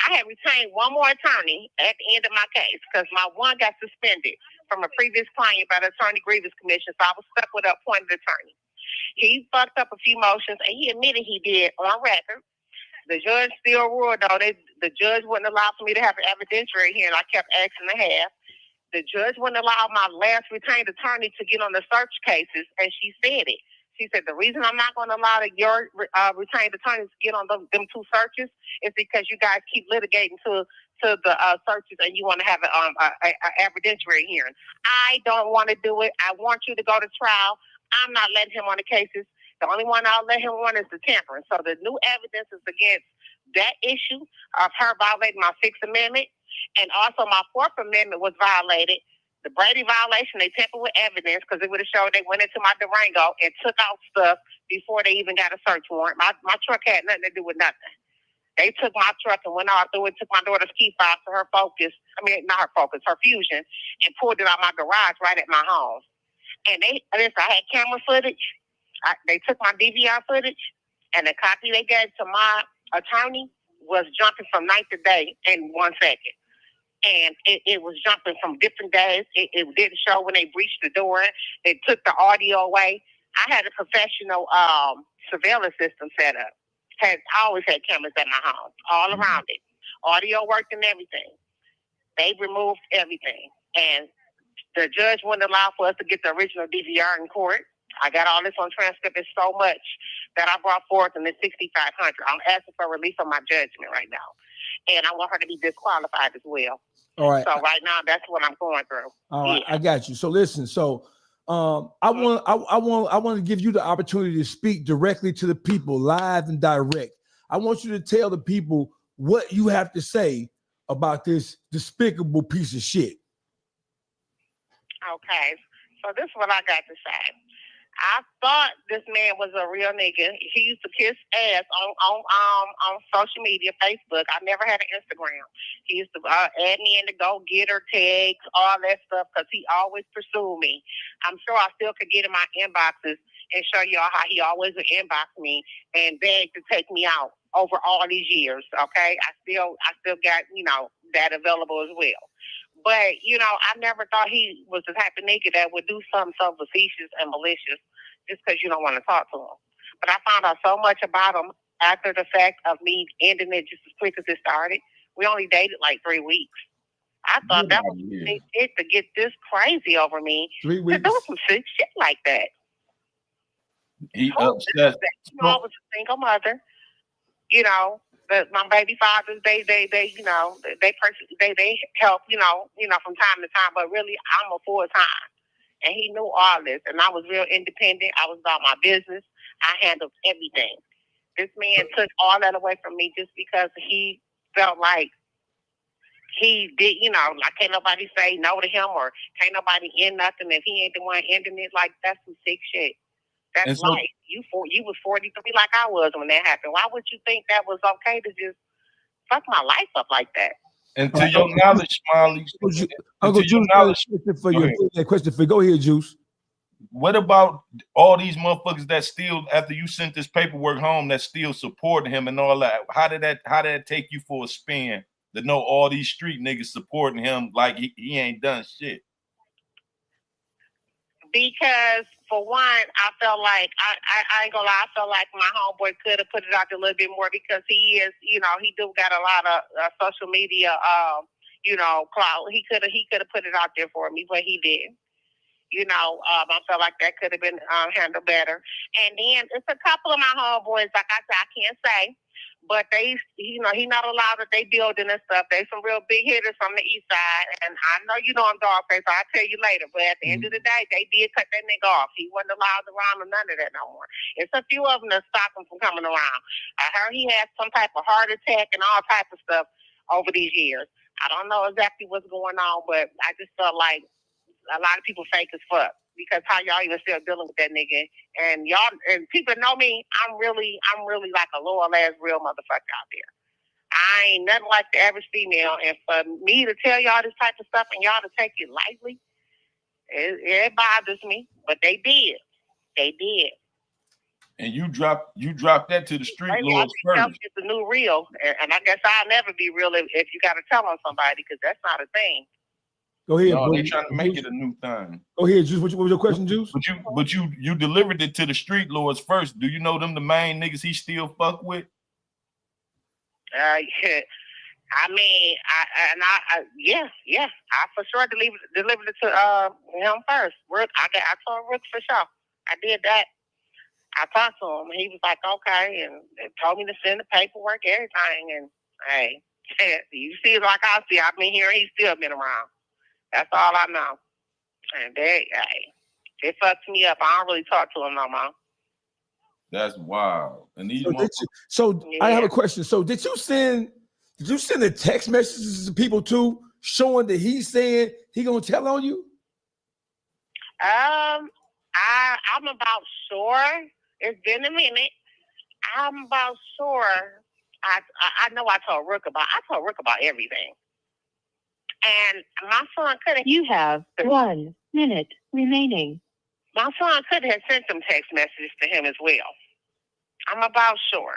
I had retained one more attorney at the end of my case because my one got suspended from a previous client by the Attorney Grievance Commission, so I was stuck with an appointed attorney. He fucked up a few motions, and he admitted he did on record. The judge still ruled, though. The judge wouldn't allow for me to have an evidentiary hearing. I kept asking to have. The judge wouldn't allow my last retained attorney to get on the search cases, and she said it. She said, the reason I'm not going to allow your retained attorneys to get on them 2 searches is because you guys keep litigating to the searches and you want to have an evidentiary hearing. I don't want to do it. I want you to go to trial. I'm not letting him on the cases. The only one I'll let him on is the tampering. So the new evidence is against that issue of her violating my 6th Amendment. And also my 4th Amendment was violated. The Brady violation, they tampered with evidence because it would have showed they went into my Durango and took out stuff before they even got a search warrant. My truck had nothing to do with nothing. They took my truck and went all through it, took my daughter's key fob to her Focus. I mean, not her Focus, her Fusion, and pulled it out my garage right at my home. And I had camera footage. They took my DVR footage, and the copy they gave to my attorney was jumping from night to day in 1 second. And it was jumping from different days. It didn't show when they breached the door. They took the audio away. I had a professional surveillance system set up. I always had cameras at my house, all around it. Audio worked and everything. They removed everything. And the judge wouldn't allow for us to get the original DVR in court. I got all this on transcript. It's so much that I brought forth in the 6,500. I'm asking for relief from my judgment right now. And I want her to be disqualified as well. All right. So right now, that's what I'm going through. All right, I got you. So listen. So I want to give you the opportunity to speak directly to the people, live and direct. I want you to tell the people what you have to say about this despicable piece of shit. Okay. So this is what I got to say. I thought this man was a real nigga. He used to kiss ass on social media, Facebook. I never had an Instagram. He used to add me in the go-getter tags, all that stuff, because he always pursued me. I'm sure I still could get in my inboxes and show y'all how he always would inbox me and beg to take me out over all these years. Okay, I still got that available as well. But I never thought he was the type of nigga that would do something so facetious and malicious just because you don't want to talk to him. But I found out so much about him after the fact of me ending it just as quick as it started. We only dated like 3 weeks. I thought that was it to get this crazy over me. 3 weeks. To do some sick shit like that. He upset. I was a single mother. My baby fathers, they help, from time to time, but really I'm a full time. And he knew all this, and I was real independent. I was about my business. I handled everything. This man took all that away from me just because he felt like he did, like can't nobody say no to him or can't nobody end nothing if he ain't the one ending it. Like, that's some sick shit. That's life. You was 43 like I was when that happened. Why would you think that was okay to just fuck my life up like that? And to your knowledge, Smiley, Uncle Juice, question for you. Go ahead, Juice. What about all these motherfuckers that still, after you sent this paperwork home, that still supporting him and all that? How did that take you for a spin to know all these street niggas supporting him like he ain't done shit? Because for one, I felt like I ain't gonna lie, I felt like my homeboy could have put it out there a little bit more because he is, he do got a lot of social media, clout. He could have put it out there for me, but he didn't. I felt like that could have been handled better. And then it's a couple of my homeboys, like I said, I can't say, but they, he not allowed that they building and stuff. They some real big hitters from the east side, and I know I'm Dogface, so I'll tell you later. But at the end of the day, they did cut that nigga off. He wasn't allowed around or none of that no more. It's a few of them that stopped him from coming around. I heard he had some type of heart attack and all type of stuff over these years. I don't know exactly what's going on, but I just felt like a lot of people fake as fuck. Because how y'all even still dealing with that nigga, and y'all and people know me, I'm really like a loyal ass real motherfucker out there. I ain't nothing like the average female, and for me to tell y'all this type of stuff and y'all to take it lightly, it bothers me. But they did. And you dropped that to the street lords first. It's the new real, and I guess I'll never be real if you got to tell on somebody, because that's not a thing. Go ahead. No, they trying to make it a new thing. Go ahead, Juice. What was your question, Juice? But you delivered it to the street lords first. Do you know them the main niggas he still fuck with? I mean, yeah. I for sure delivered it to him first. I told Rick for sure. I did that. I talked to him. He was like, okay, and told me to send the paperwork, everything. And hey, you see it like I see. I've been here. He's still been around. That's all I know. And it fucks me up. I don't really talk to him no more. That's wild. And these I have a question. So did you send the text messages to people too, showing that he's saying he gonna tell on you? I'm about sure. It's been a minute. I'm about sure. I know I told Rook about everything. And my son could have. You have 1 minute remaining. My son could have sent some text messages to him as well. I'm about sure.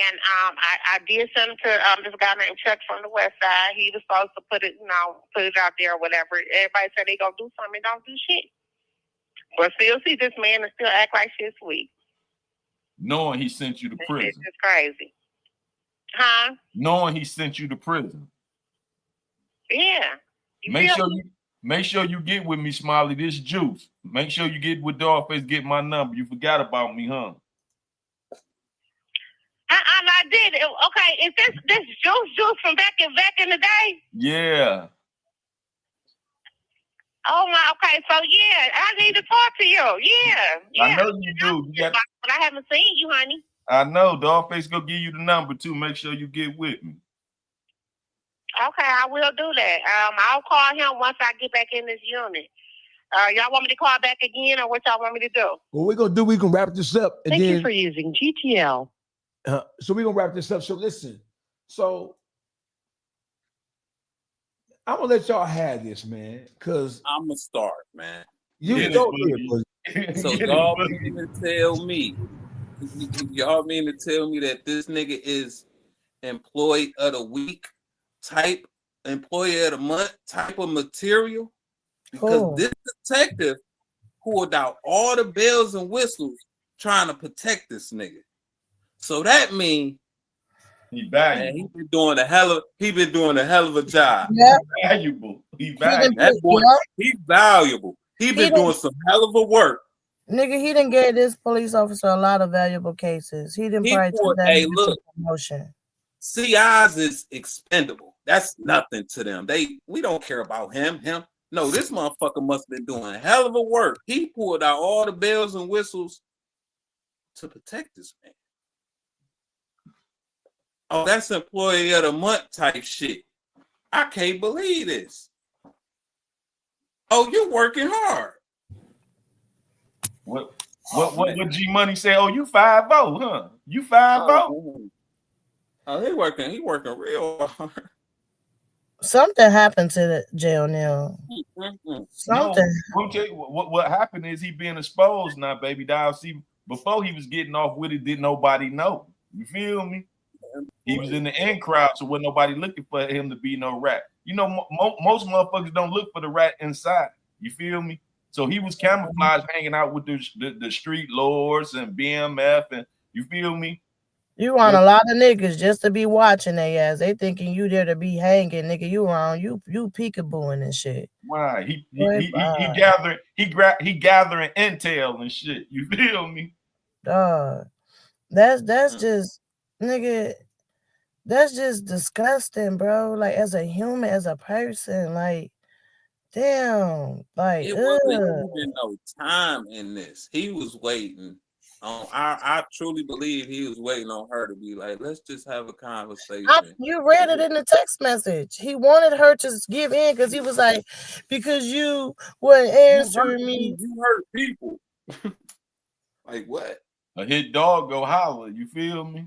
And I did send them to this guy named Chuck from the West Side. He was supposed to put it out there or whatever. Everybody said they gonna do something, they don't do shit. But still see this man and still act like shit's sweet. Knowing he sent you to prison. It's just crazy. Huh? Knowing he sent you to prison. Yeah. Make sure you get with me, Smiley. This Juice. Make sure you get with Dogface, get my number. You forgot about me, huh? I did. Okay, is this Juice from back in the day? Yeah. Oh my, okay, so yeah, I need to talk to you. Yeah. I know you do. But I haven't seen you, honey. I know. Dogface gonna give you the number too. Make sure you get with me. Okay, I will do that. I'll call him once I get back in this unit. Y'all want me to call back again, or what y'all want me to do? What we're gonna do, we can wrap this up. And Thank then, you for using GTL. So we're gonna wrap this up. So listen, so I'm gonna let y'all have this, man, because I'm gonna start, man. you don't hear, So y'all mean to tell me, y'all mean to tell me that this nigga is employee of the week type, employee of the month type of material? Because this detective pulled out all the bells and whistles trying to protect this nigga. So that means he valuable. He been doing a hell of a job. Yeah. Valuable. He valuable. That boy, he's valuable. He been doing some hell of a work. Nigga, he done gave this police officer a lot of valuable cases. He didn't probably took that into promotion. CIs is expendable. That's nothing to them. We don't care about him. No, this motherfucker must have been doing a hell of a work. He pulled out all the bells and whistles to protect this man. Oh, that's employee of the month type shit. I can't believe this. Oh, you're working hard. What G Money say? Oh, you 5-0, huh? You 5-0? Oh, he working real hard. Something happened to the jail now. Something. No, tell you what happened is he being exposed now, baby doll. See, before he was getting off with it, didn't nobody know. You feel me? He was in the in crowd, so wasn't nobody looking for him to be no rat. You know, most motherfuckers don't look for the rat inside. You feel me? So he was camouflaged, hanging out with the street lords and BMF, and you feel me? You want a lot of niggas just to be watching their ass. They thinking you there to be hanging, nigga. You around, you peekabooing and shit. Why? He gathering intel and shit. You feel me? Dog. That's just, nigga. That's just disgusting, bro. Like, as a human, as a person, like, damn, like, it wasn't even no time in this. He was waiting on. I truly believe he was waiting on her to be like, let's just have a conversation. You read it in the text message. He wanted her to give in because he was like, because you weren't answering me. You hurt people. Like what? A hit dog go holler. You feel me?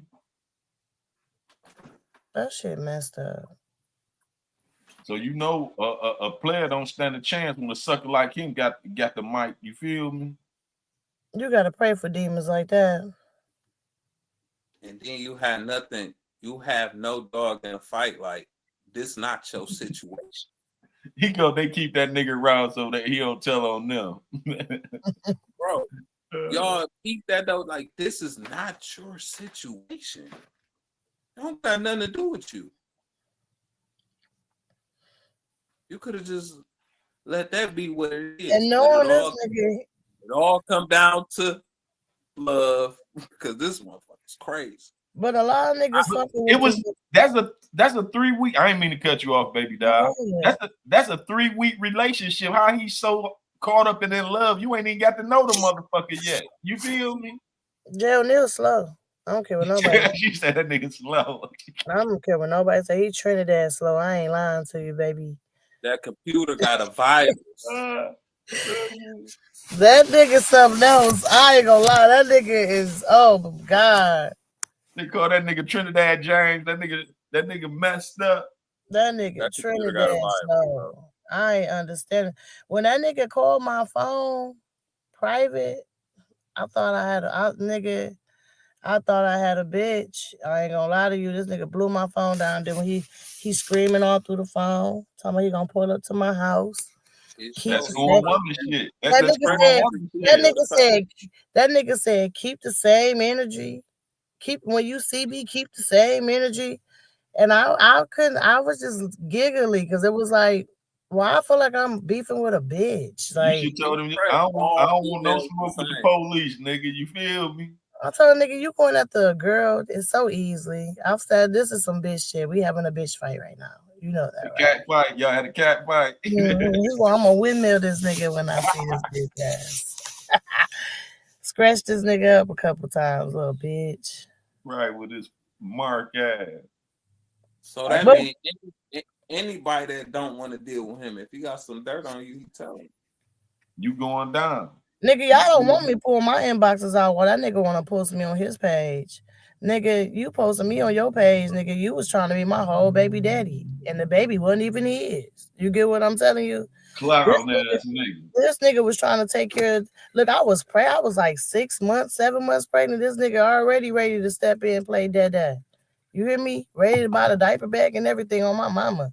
That shit messed up. So you know a player don't stand a chance when a sucker like him got the mic. You feel me? You gotta pray for demons like that. And then you had nothing. You have no dog in a fight. Like this, not your situation. They keep that nigga around so that he don't tell on them. Bro, y'all keep that though. Like this is not your situation. It don't got nothing to do with you. You could have just let that be what it is. And knowing this nigga, it all come down to love because this motherfucker's crazy. But a lot of niggas that's a 3-week. I ain't mean to cut you off, baby doll. That's a 3-week relationship. How he's so caught up and in love, you ain't even got to know the motherfucker yet. You feel me? Jail Neil slow. I don't care what nobody. She said that nigga slow. I don't care what nobody say. He Trinidad slow. I ain't lying to you, baby. That computer got a virus. That nigga something else. I ain't gonna lie. That nigga is, oh my God. They call that nigga Trinidad James. That nigga messed up. That nigga Trinidad slow. I ain't understanding. When that nigga called my phone private, I thought I had a bitch. I ain't gonna lie to you. This nigga blew my phone down. Then when he screaming all through the phone, talking about he gonna pull up to my house. That's going woman shit. That nigga said, keep the same energy. When you see me, keep the same energy. And I was just giggly because it was like, well, I feel like I'm beefing with a bitch. Like, you told him, I don't want no smoke with the police, nigga. You feel me? I told a nigga, you going after a girl, it's so easily. I've said, this is some bitch shit. We having a bitch fight right now. You know that, right? Cat fight. Y'all had a cat fight. I'm gonna windmill this nigga when I see this bitch ass. Scratch this nigga up a couple times, little bitch. Right, with his mark ass. So that means anybody that don't want to deal with him, if he got some dirt on you, he tell him. You going down. Nigga, y'all don't want me pulling my inboxes out while that nigga want to post me on his page. Nigga, you posted me on your page, nigga. You was trying to be my whole baby daddy, and the baby wasn't even his. You get what I'm telling you? Clown ass nigga. This nigga was trying to take care of. Look, I was like 6 months, 7 months pregnant. This nigga already ready to step in and play dad. You hear me? Ready to buy the diaper bag and everything on my mama.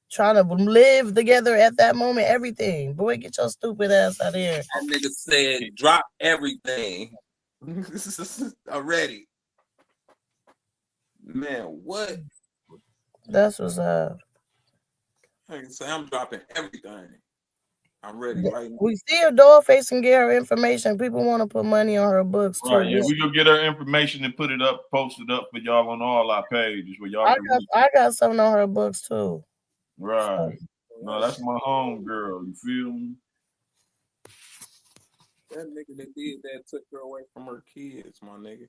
Trying to live together at that moment, everything. Boy, get your stupid ass out of here. That nigga said, drop everything. Already. Man, what? That's what's up. I can say I'm dropping everything. I'm ready right now. We see her Dollface and get her information. People want to put money on her books too. Right, yeah, we gonna get her information and put it up, post it up for y'all on all our pages where y'all I got something on her books too. Right. No, that's my home girl. You feel me? That nigga that did that took her away from her kids, my nigga.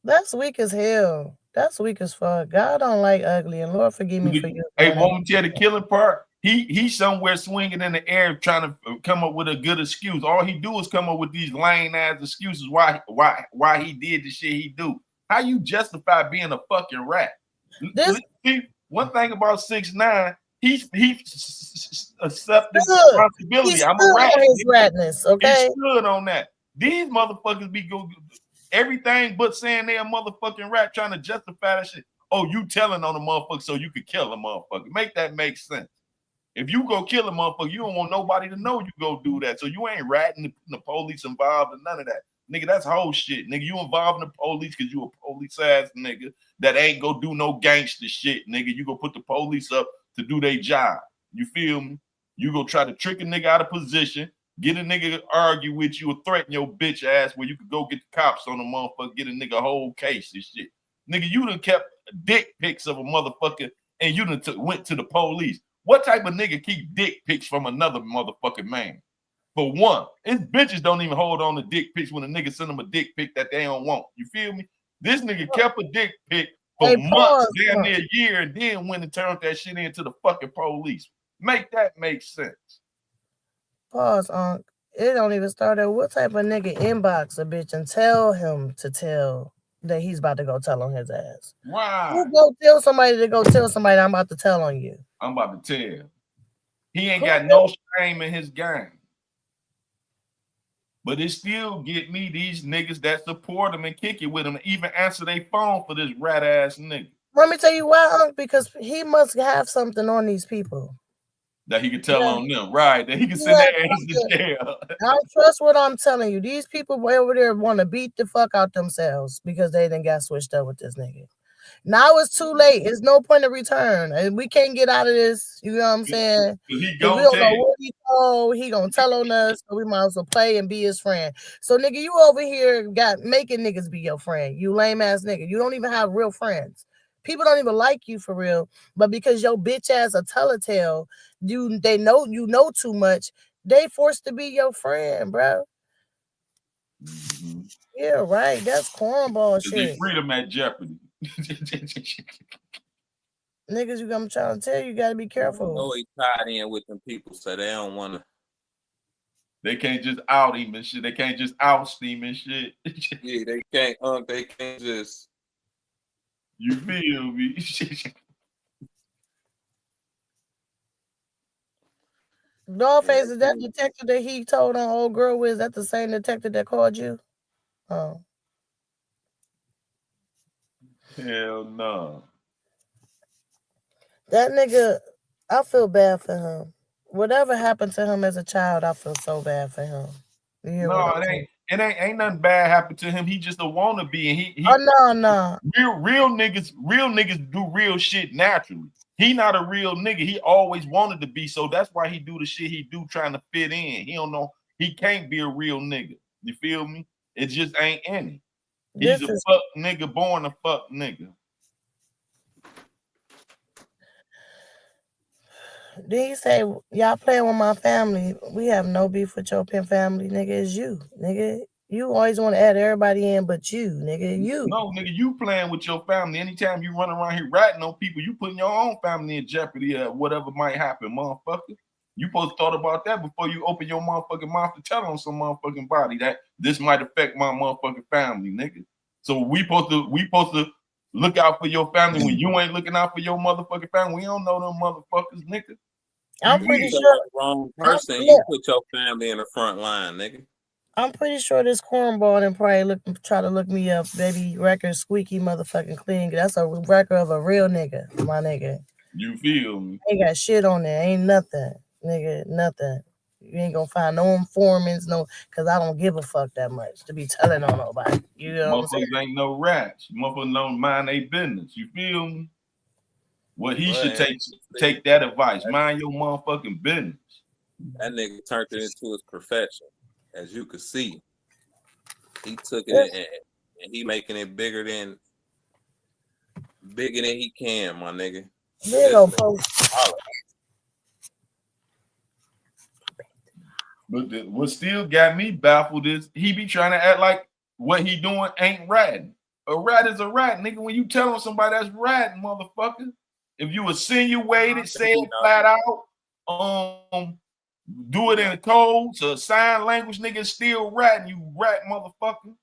That's weak as hell. That's weak as fuck. God don't like ugly, and Lord forgive me for you. Hey, won't me tell the killing part? He's somewhere swinging in the air trying to come up with a good excuse. All he do is come up with these lame ass excuses why he did the shit he do. How you justify being a fucking rat? One thing about 6ix9ine, he accepted responsibility. I'm a rat. His ratness, okay? He stood on that. These motherfuckers be go everything but saying they a motherfucking rat, trying to justify that shit. Oh, you telling on a motherfucker so you could kill a motherfucker. Make that make sense. If you go kill a motherfucker, you don't want nobody to know you go do that. So you ain't ratting the police involved in none of that. Nigga, that's whole shit. Nigga, you involved in the police because you a police ass nigga that ain't go do no gangster shit. Nigga, you go put the police up to do their job. You feel me? You go try to trick a nigga out of position, get a nigga to argue with you or threaten your bitch ass where you could go get the cops on a motherfucker, get a nigga whole case and shit. Nigga, you done kept dick pics of a motherfucker and you done went to the police. What type of nigga keep dick pics from another motherfucking man? For one, his bitches don't even hold on to dick pics when a nigga send them a dick pic that they don't want. You feel me? This nigga kept a dick pic for months, damn near a year, and then went and turned that shit into the fucking police. Make that make sense. Pause, Unc. It don't even start at what type of nigga inbox a bitch and tell him to tell that he's about to go tell on his ass. Right. Who go tell somebody to go tell somebody I'm about to tell on you? I'm about to tell. He ain't got no shame in his game. But it still get me these niggas that support him and kick it with him, even answer their phone for this rat ass nigga. Let me tell you why, Unc, because he must have something on these people. That he could tell on them, right? That he can send their ass to jail. I trust what I'm telling you. These people over there want to beat the fuck out themselves because they done got switched up with this nigga. Now it's too late. It's no point of return. And we can't get out of this. You know what I'm saying? He don't know what he told. He gonna tell on us, so we might as well play and be his friend. So nigga, you over here making niggas be your friend. You lame ass nigga. You don't even have real friends. People don't even like you for real, but because your bitch ass a telltale, they know you know too much. They forced to be your friend, bro. Mm-hmm. Yeah, right. That's cornball shit. Freedom at jeopardy. Niggas, I'm trying to tell you, gotta be careful. Oh, he tied in with them people, so they don't want to. They can't just out him and shit. They can't just oust him and shit. Yeah, they can't. They can't just. You feel me? Dollface, is that detective that he told on old girl with? Is that the same detective that called you? Oh. Hell no. That nigga, I feel bad for him. Whatever happened to him as a child, I feel so bad for him. No, it ain't nothing bad happened to him. He just a wannabe, and he no. Real niggas do real shit naturally. He not a real nigga. He always wanted to be, so that's why he do the shit he do, trying to fit in. He don't know he can't be a real nigga. You feel me? It just ain't in him. He's a fuck nigga, born a fuck nigga. Then he say, y'all playing with my family. We have no beef with your pimp family, nigga. It's you, nigga. You always want to add everybody in but you, nigga. You. No, nigga, you playing with your family. Anytime you run around here ratting on people, you putting your own family in jeopardy or whatever might happen, motherfucker. You supposed to thought about that before you open your motherfucking mouth to tell on some motherfucking body that this might affect my motherfucking family, nigga. So we supposed to look out for your family when you ain't looking out for your motherfucking family. We don't know them motherfuckers, nigga. I'm pretty You sure. the wrong person. You put your family in the front line, nigga. I'm pretty sure this cornball and probably try to look me up, baby. Record squeaky motherfucking clean. That's a record of a real nigga, my nigga. You feel me? Ain't got shit on there. Ain't nothing, nigga. Nothing. You ain't gonna find no informants, no, cause I don't give a fuck that much to be telling on nobody. You know what I'm saying? Motherfuckers ain't no rats. Motherfuckers don't mind their business. You feel me? Well, he should take that advice. Mind your motherfucking business. That nigga turned it into his profession, as you could see. He took it and he making it bigger than he can, my nigga. Big old post. But what still got me baffled is he be trying to act like what he doing ain't ratting. A rat is a rat, nigga. When you telling somebody that's ratting, motherfucker. If you insinuate, say it flat out, do it in codes or sign language, nigga, still ratting, you rat motherfucker.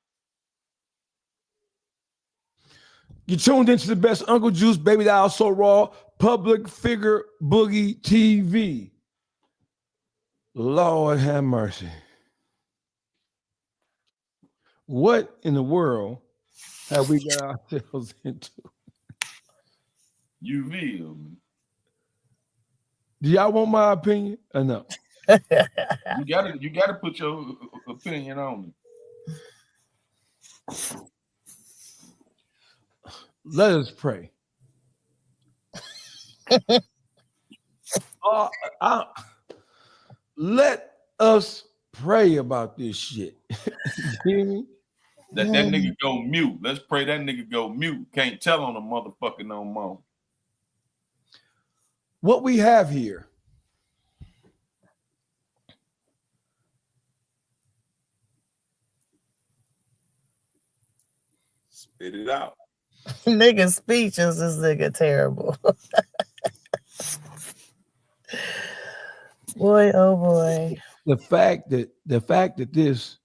You tuned into the best Uncle Juice, Baby Doll So Raw, Public Figure Boogie TV. Lord have mercy. What in the world have we got ourselves into? You feel me? Do y'all want my opinion or no? You gotta put your opinion on it. Let us pray. Let us pray about this shit. Let that nigga go mute. Let's pray that nigga go mute. Can't tell on a motherfucker no more. What we have here Spit it out. Nigga speeches, this nigga terrible. Boy, oh boy. The fact that this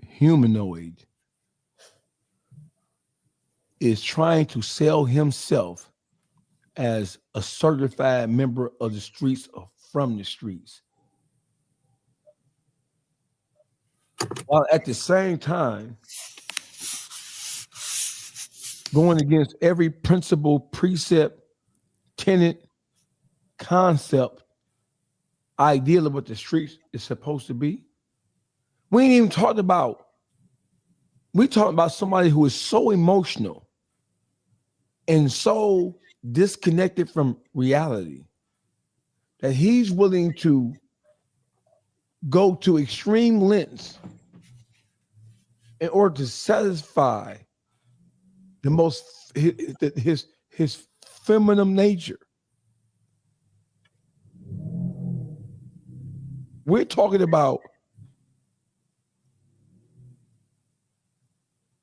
humanoid is trying to sell himself as a certified member of the streets or from the streets, while at the same time going against every principle, precept, tenet, concept, ideal of what the streets is supposed to be. We ain't even talked about, we talked about somebody who is so emotional and so disconnected from reality that he's willing to go to extreme lengths in order to satisfy the most his feminine nature. We're talking about,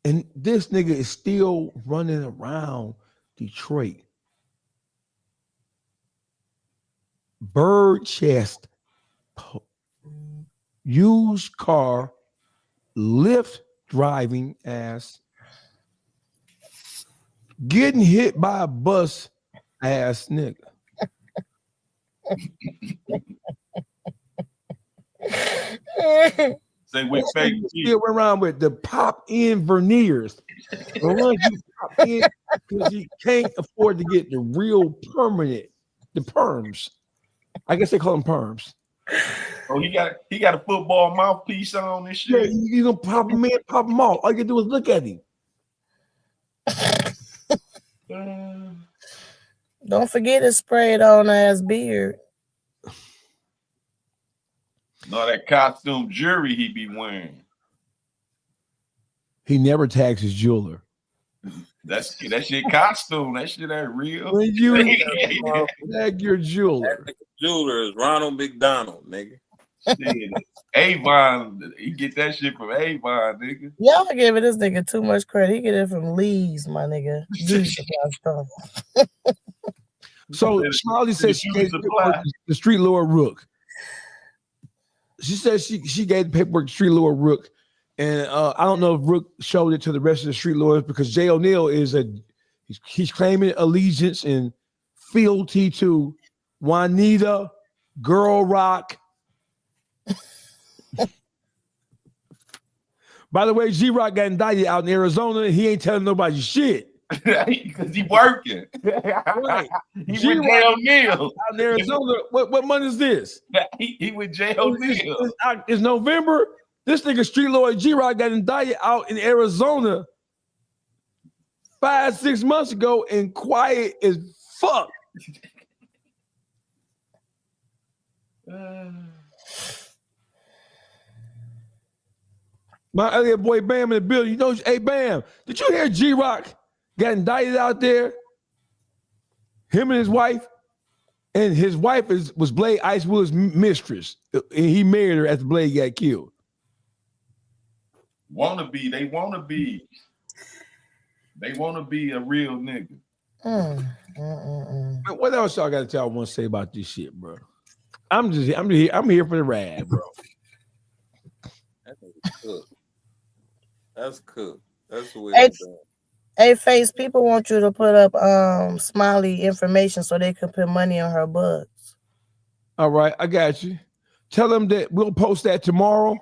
and this nigga is still running around Detroit. Bird chest, used car, Lyft driving ass, getting hit by a bus ass nigga. Say with fake still around with the pop in veneers. The ones you pop in because he can't afford to get the real permanent, the perms. I guess they call them perms. Oh, he got a football mouthpiece on and shit. Yeah, you gonna pop him in, pop him off. All you do is look at him. Don't forget his sprayed on ass beard. No, that costume jewelry he be wearing. He never tags his jeweler. That shit costume. That shit ain't real. When you tag your jeweler. That jeweler is Ronald McDonald, nigga. Shit. Avon, he get that shit from Avon, nigga. Y'all giving this nigga too much credit. He get it from Lee's, my nigga. Lee's supply store. So Smiley said she gave the street lord Rook. She said she gave the paperwork to Street Lord Rook, and I don't know if Rook showed it to the rest of the Street Lords because Jay O'Neill he's claiming allegiance and fealty to Juanita, Girl Rock. By the way, G-Rock got indicted out in Arizona. He ain't telling nobody shit. Because he working. Right. He with Jay O'Neill. Out in Arizona. What month is this? He with Jay O'Neill. It's November. This nigga Street Lord G-Rock got indicted out in Arizona 5-6 months ago and quiet as fuck. My other boy Bam in the building. You know, hey Bam, did you hear G-Rock got indicted out there? Him and his wife. And his wife was Blade Icewood's mistress. And he married her after Blade got killed. They want to be a real nigga. What else y'all got to tell? I want to say about this shit, bro. I'm here for the rad, bro. That's cool. That's the way it's done. Hey, Face, people want you to put up Smiley information so they can put money on her books. All right, I got you. Tell them that we'll post that tomorrow,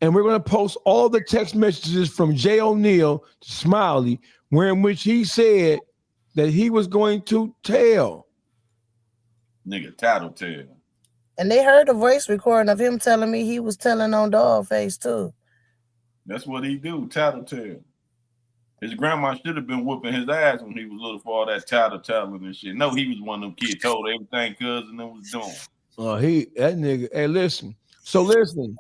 and we're going to post all the text messages from Jay O'Neill to Smiley, in which he said that he was going to tell. Nigga, tattletale. And they heard a voice recording of him telling me he was telling on Dogface too. That's what he do, tattletale. His grandma should have been whooping his ass when he was little for all that tattletelling and shit. No, he was one of them kids told everything cousin them was doing. Oh, that nigga. Hey, listen. So listen.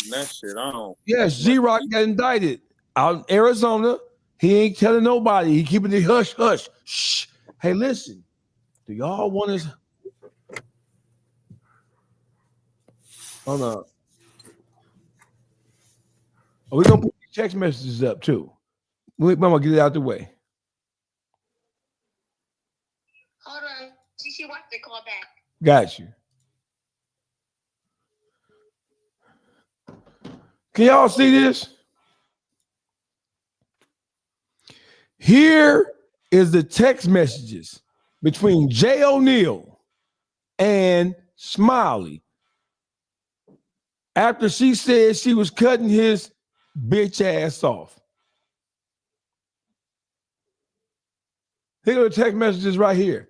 That shit on. Yes, G-Rock got indicted out in Arizona. He ain't telling nobody. He keeping it hush, hush. Shh. Hey, listen. Do y'all want to? Hold on. Are we gonna put these text messages up too? I'm gonna get it out the way. Hold on. She wants to call back. Got you. Can y'all see this? Here is the text messages between Jay O'Neill and Smiley after she said she was cutting his bitch ass off. Here are the text messages right here.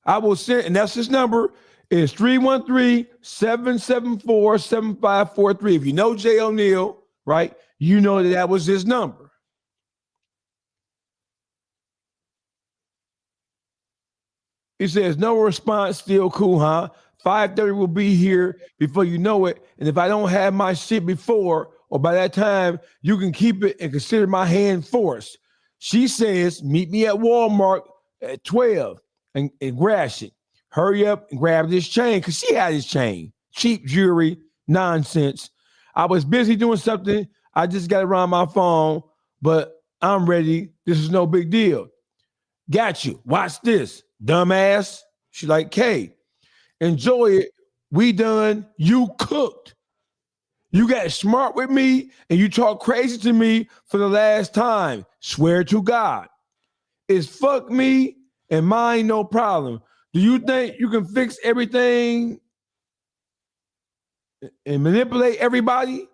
I will send, and that's his number, is 313-774-7543. If you know Jay O'Neill, right, you know that was his number. He says, no response, still cool, huh? 5:30 will be here before you know it. And if I don't have my shit before or by that time, you can keep it and consider my hand forced. She says, meet me at Walmart at 12 and grash it. Hurry up and grab this chain because she had his chain. Cheap jewelry, nonsense. I was busy doing something. I just got around my phone, but I'm ready. This is no big deal. Got you. Watch this. Dumbass. She like, K, enjoy it. We done. You cooked. You got smart with me and you talk crazy to me for the last time. Swear to God. It's fuck me and mine, no problem. Do you think you can fix everything and manipulate everybody?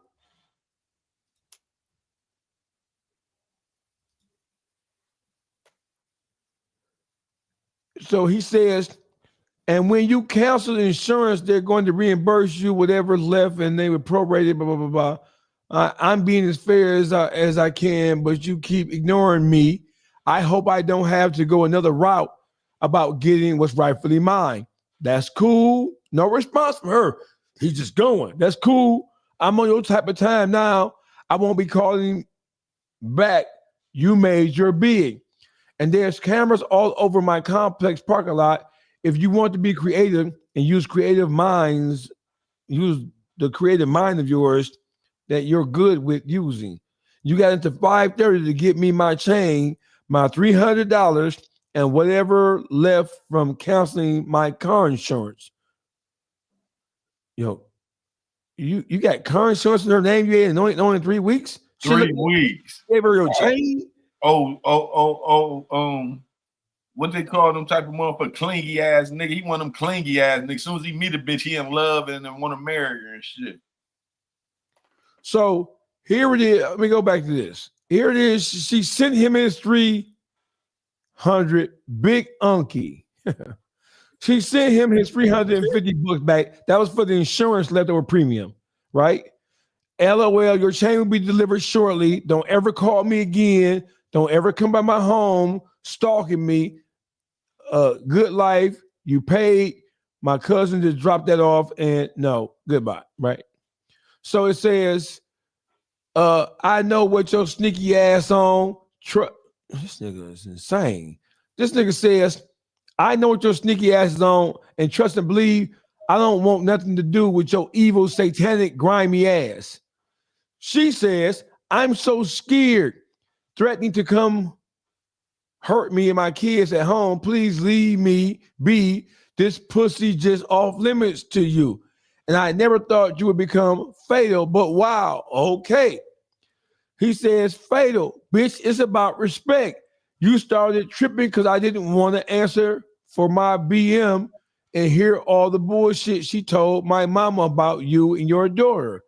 So he says, and when you cancel insurance, they're going to reimburse you whatever's left and they would prorate it, blah, blah, blah, blah. I'm being as fair as I can, but you keep ignoring me. I hope I don't have to go another route about getting what's rightfully mine. That's cool. No response from her. He's just going. That's cool. I'm on your type of time now. I won't be calling back. You made your bid. And there's cameras all over my complex parking lot. If you want to be creative and use creative minds, use the creative mind of yours that you're good with using. You got into 5:30 to get me my chain, my $300, and whatever left from canceling my car insurance. Yo, you got car insurance in her name? You had in only 3 weeks? 3 weeks. Gave her your chain? What they call them type of motherfucker, clingy ass nigga. He one of them clingy ass niggas. As soon as he meet a bitch, he in love and then want to marry her and shit. So here it is. Let me go back to this. Here it is. She sent him his 300 big unky. She sent him his 350 bucks back. That was for the insurance leftover premium, right? LOL, your chain will be delivered shortly. Don't ever call me again. Don't ever come by my home stalking me. Good life. You paid. My cousin just dropped that off and no, goodbye, right? So it says, I know what your sneaky ass on. This nigga is insane. This nigga says, I know what your sneaky ass is on, and trust and believe I don't want nothing to do with your evil, satanic, grimy ass. She says, I'm so scared, threatening to come hurt me and my kids at home. Please leave me be. This pussy just off limits to you. And I never thought you would become fatal, but wow, okay. He says, fatal, bitch, it's about respect. You started tripping because I didn't want to answer for my BM and hear all the bullshit she told my mama about you and your daughter.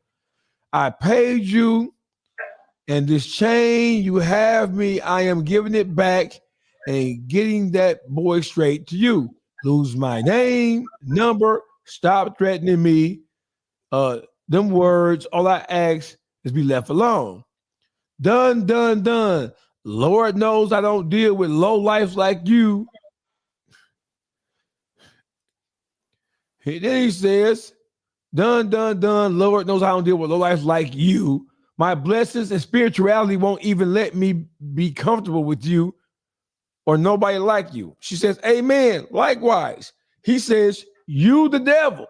I paid you, and this chain you have me, I am giving it back and getting that boy straight to you. Lose my name, number, stop threatening me. Them words, all I ask is be left alone. Done, done, done. Lord knows I don't deal with low life like you. Then he says, done, done, done. Lord knows I don't deal with low life like you. My blessings and spirituality won't even let me be comfortable with you or nobody like you. She says, amen. Likewise. He says, you the devil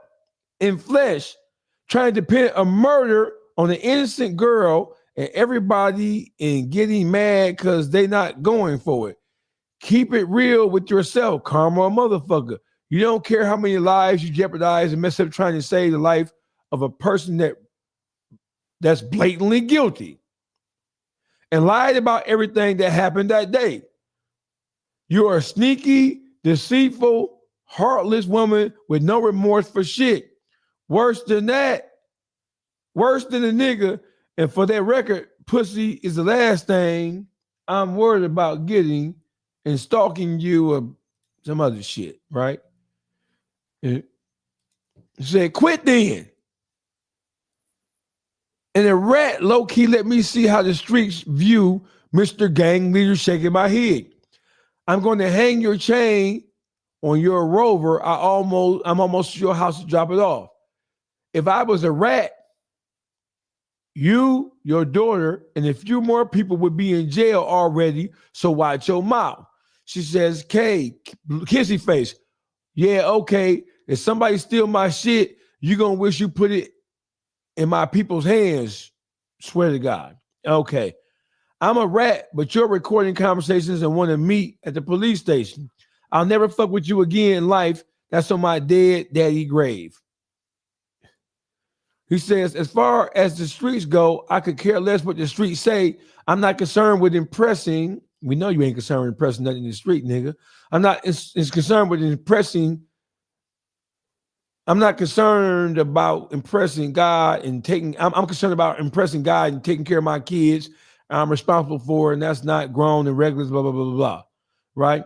in flesh trying to pin a murder on an innocent girl and everybody and getting mad because they not going for it. Keep it real with yourself, karma motherfucker. You don't care how many lives you jeopardize and mess up trying to save the life of a person that's blatantly guilty and lied about everything that happened that day. You're a sneaky, deceitful, heartless woman with no remorse for shit. Worse than that, worse than a nigga. And for that record, pussy is the last thing I'm worried about getting and stalking you or some other shit, right? He said, quit then. And the rat low-key let me see how the streets view Mr. Gang Leader shaking my head. I'm going to hang your chain on your Rover. I'm almost to your house to drop it off. If I was a rat, you, your daughter, and a few more people would be in jail already, so watch your mouth. She says, Kay, kissy face. Yeah, okay. If somebody steal my shit, you gonna wish you put it in my people's hands. Swear to God. Okay. I'm a rat, but you're recording conversations and want to meet at the police station. I'll never fuck with you again in life. That's on my dead daddy grave. He says, as far as the streets go, I could care less what the streets say. I'm not concerned with impressing. We know you ain't concerned with impressing nothing in the street, nigga. I'm not concerned with impressing. I'm not concerned about impressing God and taking. I'm concerned about impressing God and taking care of my kids. I'm responsible for, and that's not grown and regular, blah, blah, blah, blah, blah. Right?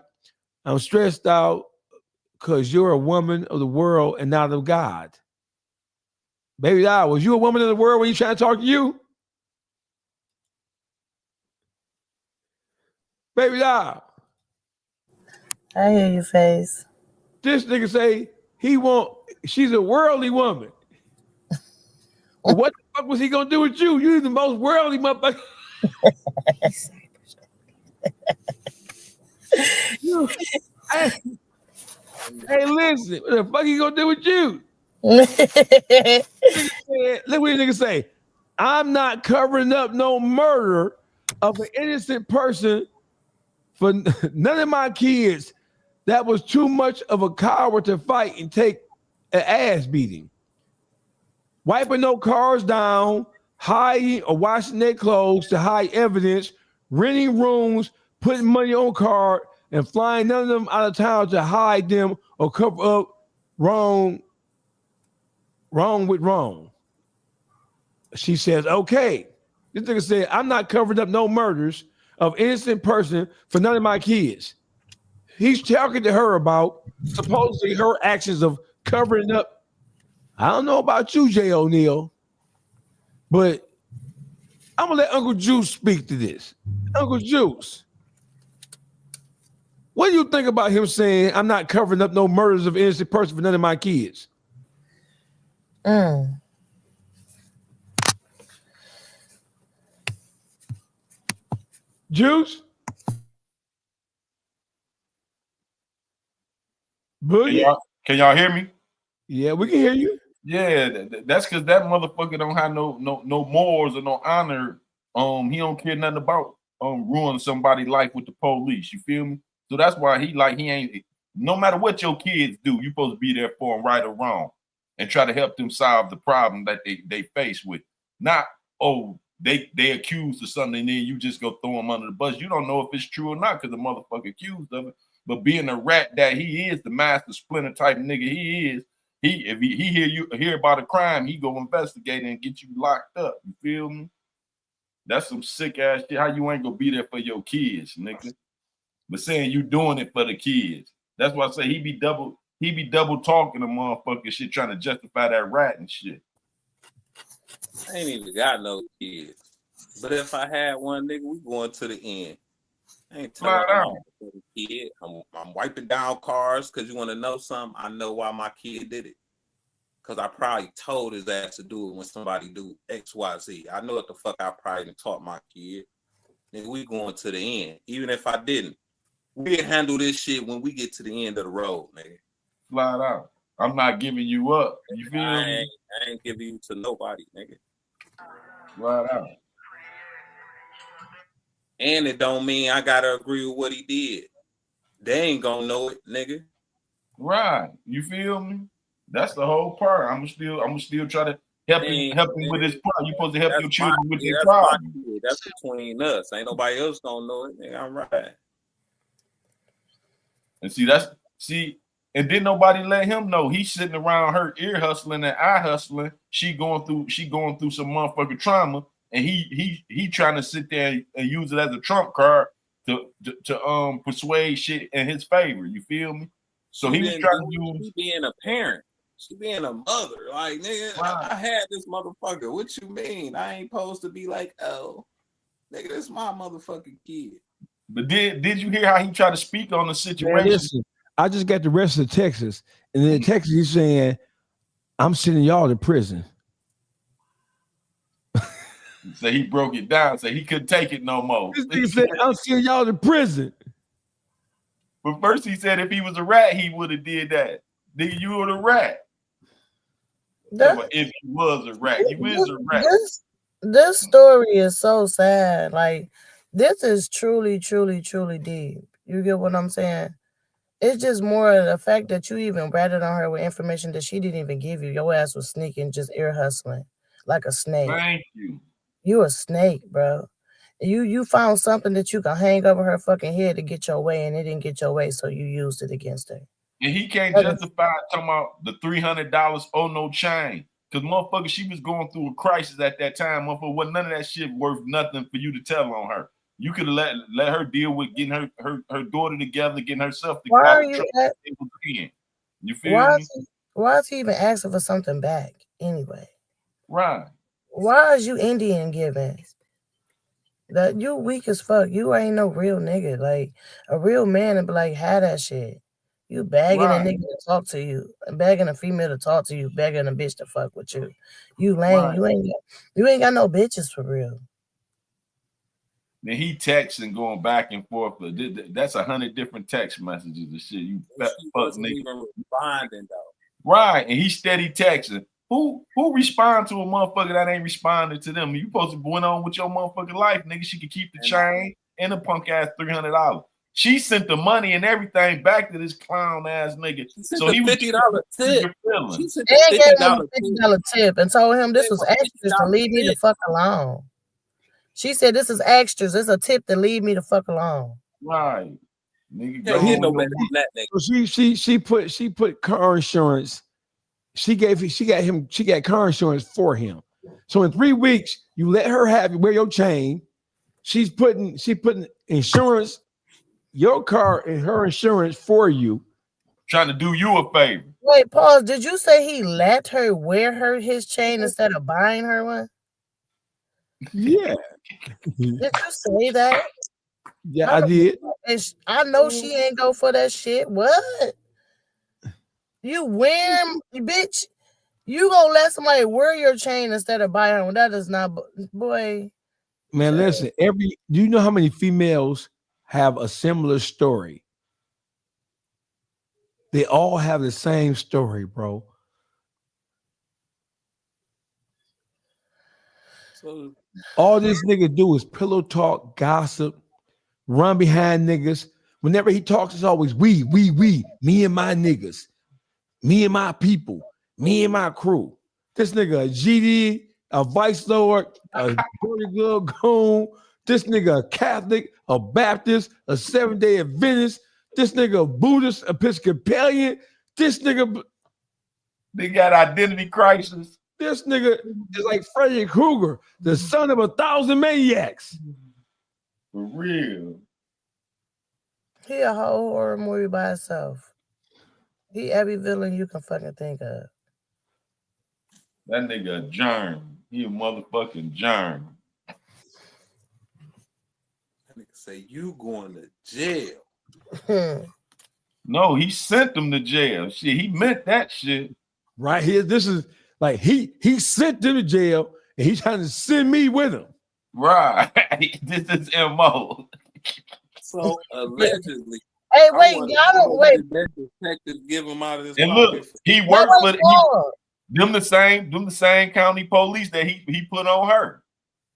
I'm stressed out because you're a woman of the world and not of God. Baby doll, was you a woman of the world when you trying to talk to you? Baby doll. I hear your face. This nigga say she's a worldly woman. Well, what the fuck was he gonna do with you? You the most worldly motherfucker. Hey, listen, what the fuck he gonna do with you? Look what nigga say. I'm not covering up no murder of an innocent person for none of my kids that was too much of a coward to fight and take an ass beating. Wiping no cars down, hiding or washing their clothes to hide evidence, renting rooms, putting money on card, and flying none of them out of town to hide them or cover up wrong with wrong. She says, okay. This nigga said, I'm not covering up no murders of innocent person for none of my kids. He's talking to her about supposedly her actions of covering up. I don't know about you, Jay O'Neal, but I'm gonna let Uncle Juice speak to this. Uncle Juice, what do you think about him saying, I'm not covering up no murders of innocent person for none of my kids? Juice? Can y'all hear me? Yeah, we can hear you. Yeah, that's because that motherfucker don't have no morals or no honor. He don't care nothing about ruining somebody's life with the police. You feel me? So that's why he ain't. No matter what your kids do, you supposed to be there for them, right or wrong, and try to help them solve the problem that they face with. Not they accused of something and then you just go throw them under the bus. You don't know if it's true or not because the motherfucker accused of it. But being a rat that he is, the master splinter type nigga he is, if he hear about a crime, he go investigate and get you locked up. You feel me? That's some sick ass shit. How you ain't gonna be there for your kids, nigga? But saying you doing it for the kids. That's why I say he be double talking to motherfucking shit, trying to justify that rat and shit. I ain't even got no kids. But if I had one, nigga, we going to the end. I ain't telling my kid. I'm wiping down cars because you want to know something. I know why my kid did it. Because I probably told his ass to do it when somebody do X, Y, Z. I know what the fuck I probably taught my kid. Nigga, we going to the end. Even if I didn't, we'll handle this shit when we get to the end of the road, nigga. Flat out. I'm not giving you up. You feel me? I ain't giving you to nobody, nigga. Flat out. And it don't mean I gotta agree with what he did. They ain't gonna know it, nigga. Right. You feel me? That's the whole part. I'm still try to help him with his part. You supposed to help your children with their problem. That's between us. Ain't nobody else gonna know it, nigga. I'm right. And and then nobody let him know. He's sitting around her ear hustling and eye hustling. She going through some motherfucking trauma. And he trying to sit there and use it as a trump card to persuade shit in his favor. You feel me? So he was trying to use. She being a parent. She being a mother. Like, nigga, wow. I had this motherfucker. What you mean? I ain't supposed to be like, oh, nigga, this my motherfucking kid. But did you hear how he tried to speak on the situation? Man, listen, I just got the rest of Texas. And then Texas, he's saying, I'm sending y'all to prison. So he broke it down. So he couldn't take it no more. He said, I'm sending y'all to prison. But first he said if he was a rat, he would have did that. Nigga, you were a rat. If he was a rat, you is a rat. This story is so sad. Like, this is truly, truly, truly deep. You get what I'm saying? It's just more of the fact that you even ratted on her with information that she didn't even give you. Your ass was sneaking, just ear hustling like a snake. Thank you. You a snake, bro. You found something that you can hang over her fucking head to get your way, and it didn't get your way, so you used it against her. And he can't justify talking about the $300 no chain. Because motherfucker, she was going through a crisis at that time. Motherfucker, wasn't none of that shit worth nothing for you to tell on her. You could have let her deal with getting her daughter together, getting herself together. You feel me? Why is he even asking for something back anyway? Right. Why is you Indian giving? That you weak as fuck. You ain't no real nigga. Like, a real man and be like, have that shit. You begging a nigga to talk to you, begging a female to talk to you, begging a bitch to fuck with you. You lame. Right. You ain't got no bitches for real. Then he texting going back and forth. That's 100 different text messages and shit. You fuck nigga. Even responding though. Right, and he steady texting. Who respond to a motherfucker that ain't responding to them? You supposed to went on with your motherfucking life, nigga. She could keep the chain and the punk ass $300. She sent the money and everything back to this clown ass nigga. So he was $50 tip. She sent And a gave him $50 a $50 tip and told him this was extras to leave me the fuck alone. She said this is extras. It's a tip to leave me the fuck alone. Right. Nigga, Can't get no better than that, nigga. So she put car insurance. She got car insurance for him. So in 3 weeks, you let her wear your chain. She's putting insurance, your car and her insurance for you. Trying to do you a favor. Wait, pause. Did you say he let her wear his chain instead of buying her one? Yeah. Did you say that? Yeah, I did. I know she ain't go for that shit. What? You wear, bitch? You gonna let somebody wear your chain instead of buy her one? That is not, boy. Man, listen. Do you know how many females have a similar story? They all have the same story, bro. So all this nigga do is pillow talk, gossip, run behind niggas. Whenever he talks, it's always we, me and my niggas, me and my people, me and my crew. This nigga a GD, a vice lord, a dirty little goon. This nigga a Catholic, a Baptist, a Seventh-day Adventist. This nigga a Buddhist, Episcopalian. This nigga, they got identity crisis. This nigga is like Freddy Krueger, the son of 1,000 maniacs. For real. He a whole horror movie by himself. He every villain you can fucking think of. That nigga a germ. He a motherfucking germ. That nigga say you going to jail. No, he sent them to jail. Shit, he meant that shit. Right here, this is like he sent them to jail and he's trying to send me with him. Right. This is MO. So allegedly. Hey, wait, y'all don't wait. Detective give him out of this. And look, he worked for them the same county police that he put on her.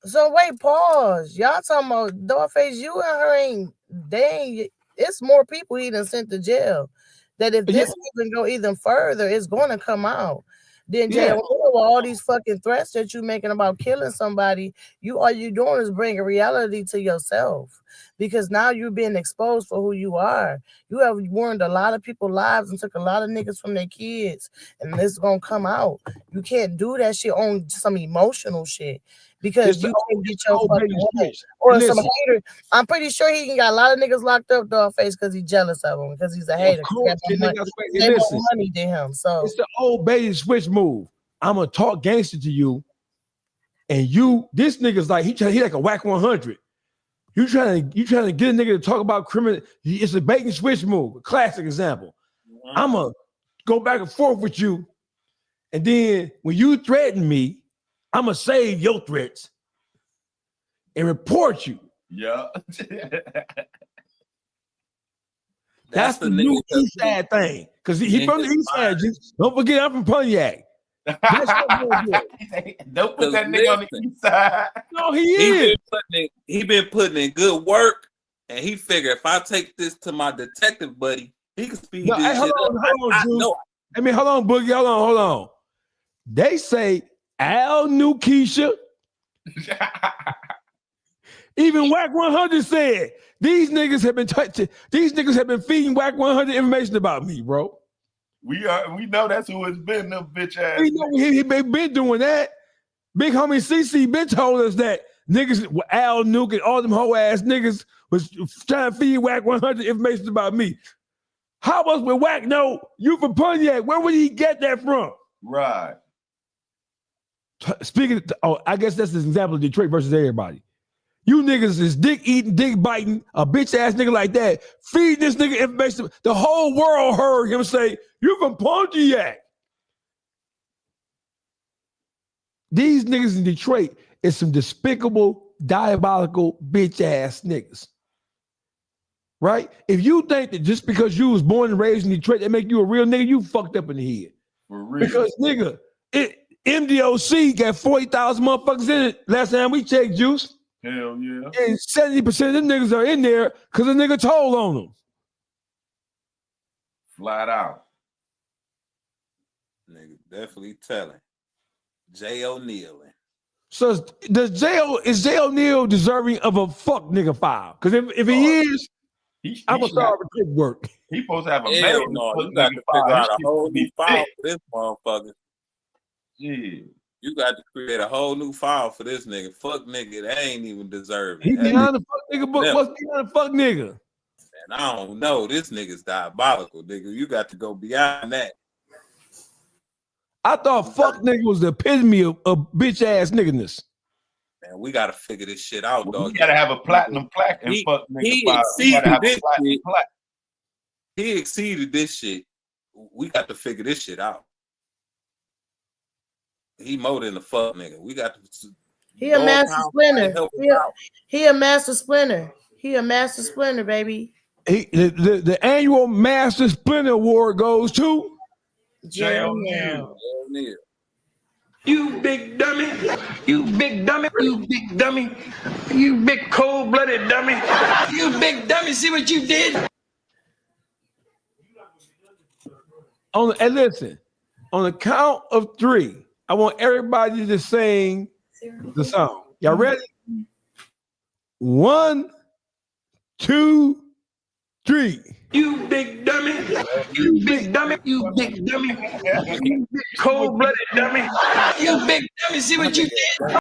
So wait, pause. Y'all talking about Dollface? You and her ain't. It's more people he done sent to jail. That if this even go even further, it's going to come out. Then jail all these fucking threats that you making about killing somebody, all you doing is bringing reality to yourself, because now you're being exposed for who you are. You have ruined a lot of people's lives and took a lot of niggas from their kids, and this is gonna come out. You can't do that shit on some emotional shit, because you can get your fucking head. Or some hater. I'm pretty sure he got a lot of niggas locked up, Dollface, because he's jealous of him, because he's a hater. They more money than him. So it's the old bait and switch move. I'm gonna talk gangster to you, and this nigga's like he like a whack 100. You trying to get a nigga to talk about criminal. It's a bait and switch move, a classic example. I'm gonna go back and forth with you, and then when you threaten me, I'm gonna save your threats and report you. Yeah. That's the new East Side thing. Because he from the East Side. Don't forget, I'm from Pontiac. Don't put that nigga on the East Side. No, he is. He been putting in good work, and he figured if I take this to my detective buddy, he can speed this shit up. Hold on, Boogie. Hold on. They say Al knew Keisha. Even Whack 100 said these niggas have been feeding Whack 100 information about me, bro. We know that's who it's been, them bitch ass. We know he been doing that. Big homie CC been told us that niggas, Al Nuke and all them hoe ass niggas was trying to feed Whack 100 information about me. How much would Whack know you from Pontiac? Where would he get that from? Right. Speaking of, I guess that's an example of Detroit versus everybody. You niggas is dick eating, dick biting, a bitch ass nigga like that, feeding this nigga information. The whole world heard him say, "You from Pontiac." These niggas in Detroit is some despicable, diabolical, bitch ass niggas. Right? If you think that just because you was born and raised in Detroit, that make you a real nigga, you fucked up in the head. For real. Because nigga, MDOC got 40,000 motherfuckers in it last time we checked, Juice. Hell yeah. And 70% of them niggas are in there because the nigga told on them. Flat out. Nigga, definitely telling. J. O'Neal. So is J. O'Neal deserving of a fuck nigga file? Because if he is, I'm gonna start with quick work. He supposed to have a Hell baby. no, you got to figure out a whole new file for this motherfucker. Yeah. You got to create a whole new file for this nigga. Fuck nigga, they ain't even deserving. He beyond the fuck nigga, but what's beyond the fuck nigga? And I don't know. This nigga's diabolical, nigga. You got to go beyond that. I thought fuck nigga was the epitome of bitch ass nigganess. Man, we gotta figure this shit out, dog. You gotta have a platinum plaque and fuck nigga file. He exceeded this shit. We got to figure this shit out. He more than a fuck nigga. We got to. He a master splinter. He a master splinter. He a master splinter, baby. The annual Master Splinter Award goes to J. O'Neal. You big dummy. You big dummy. You big dummy. You big cold-blooded dummy. You big dummy. See what you did? And listen, on the count of 3, I want everybody to sing the song. Y'all ready? 1, 2, 3. You big dummy. You big dummy. You big dummy. You big cold-blooded dummy. You big dummy. See what you did?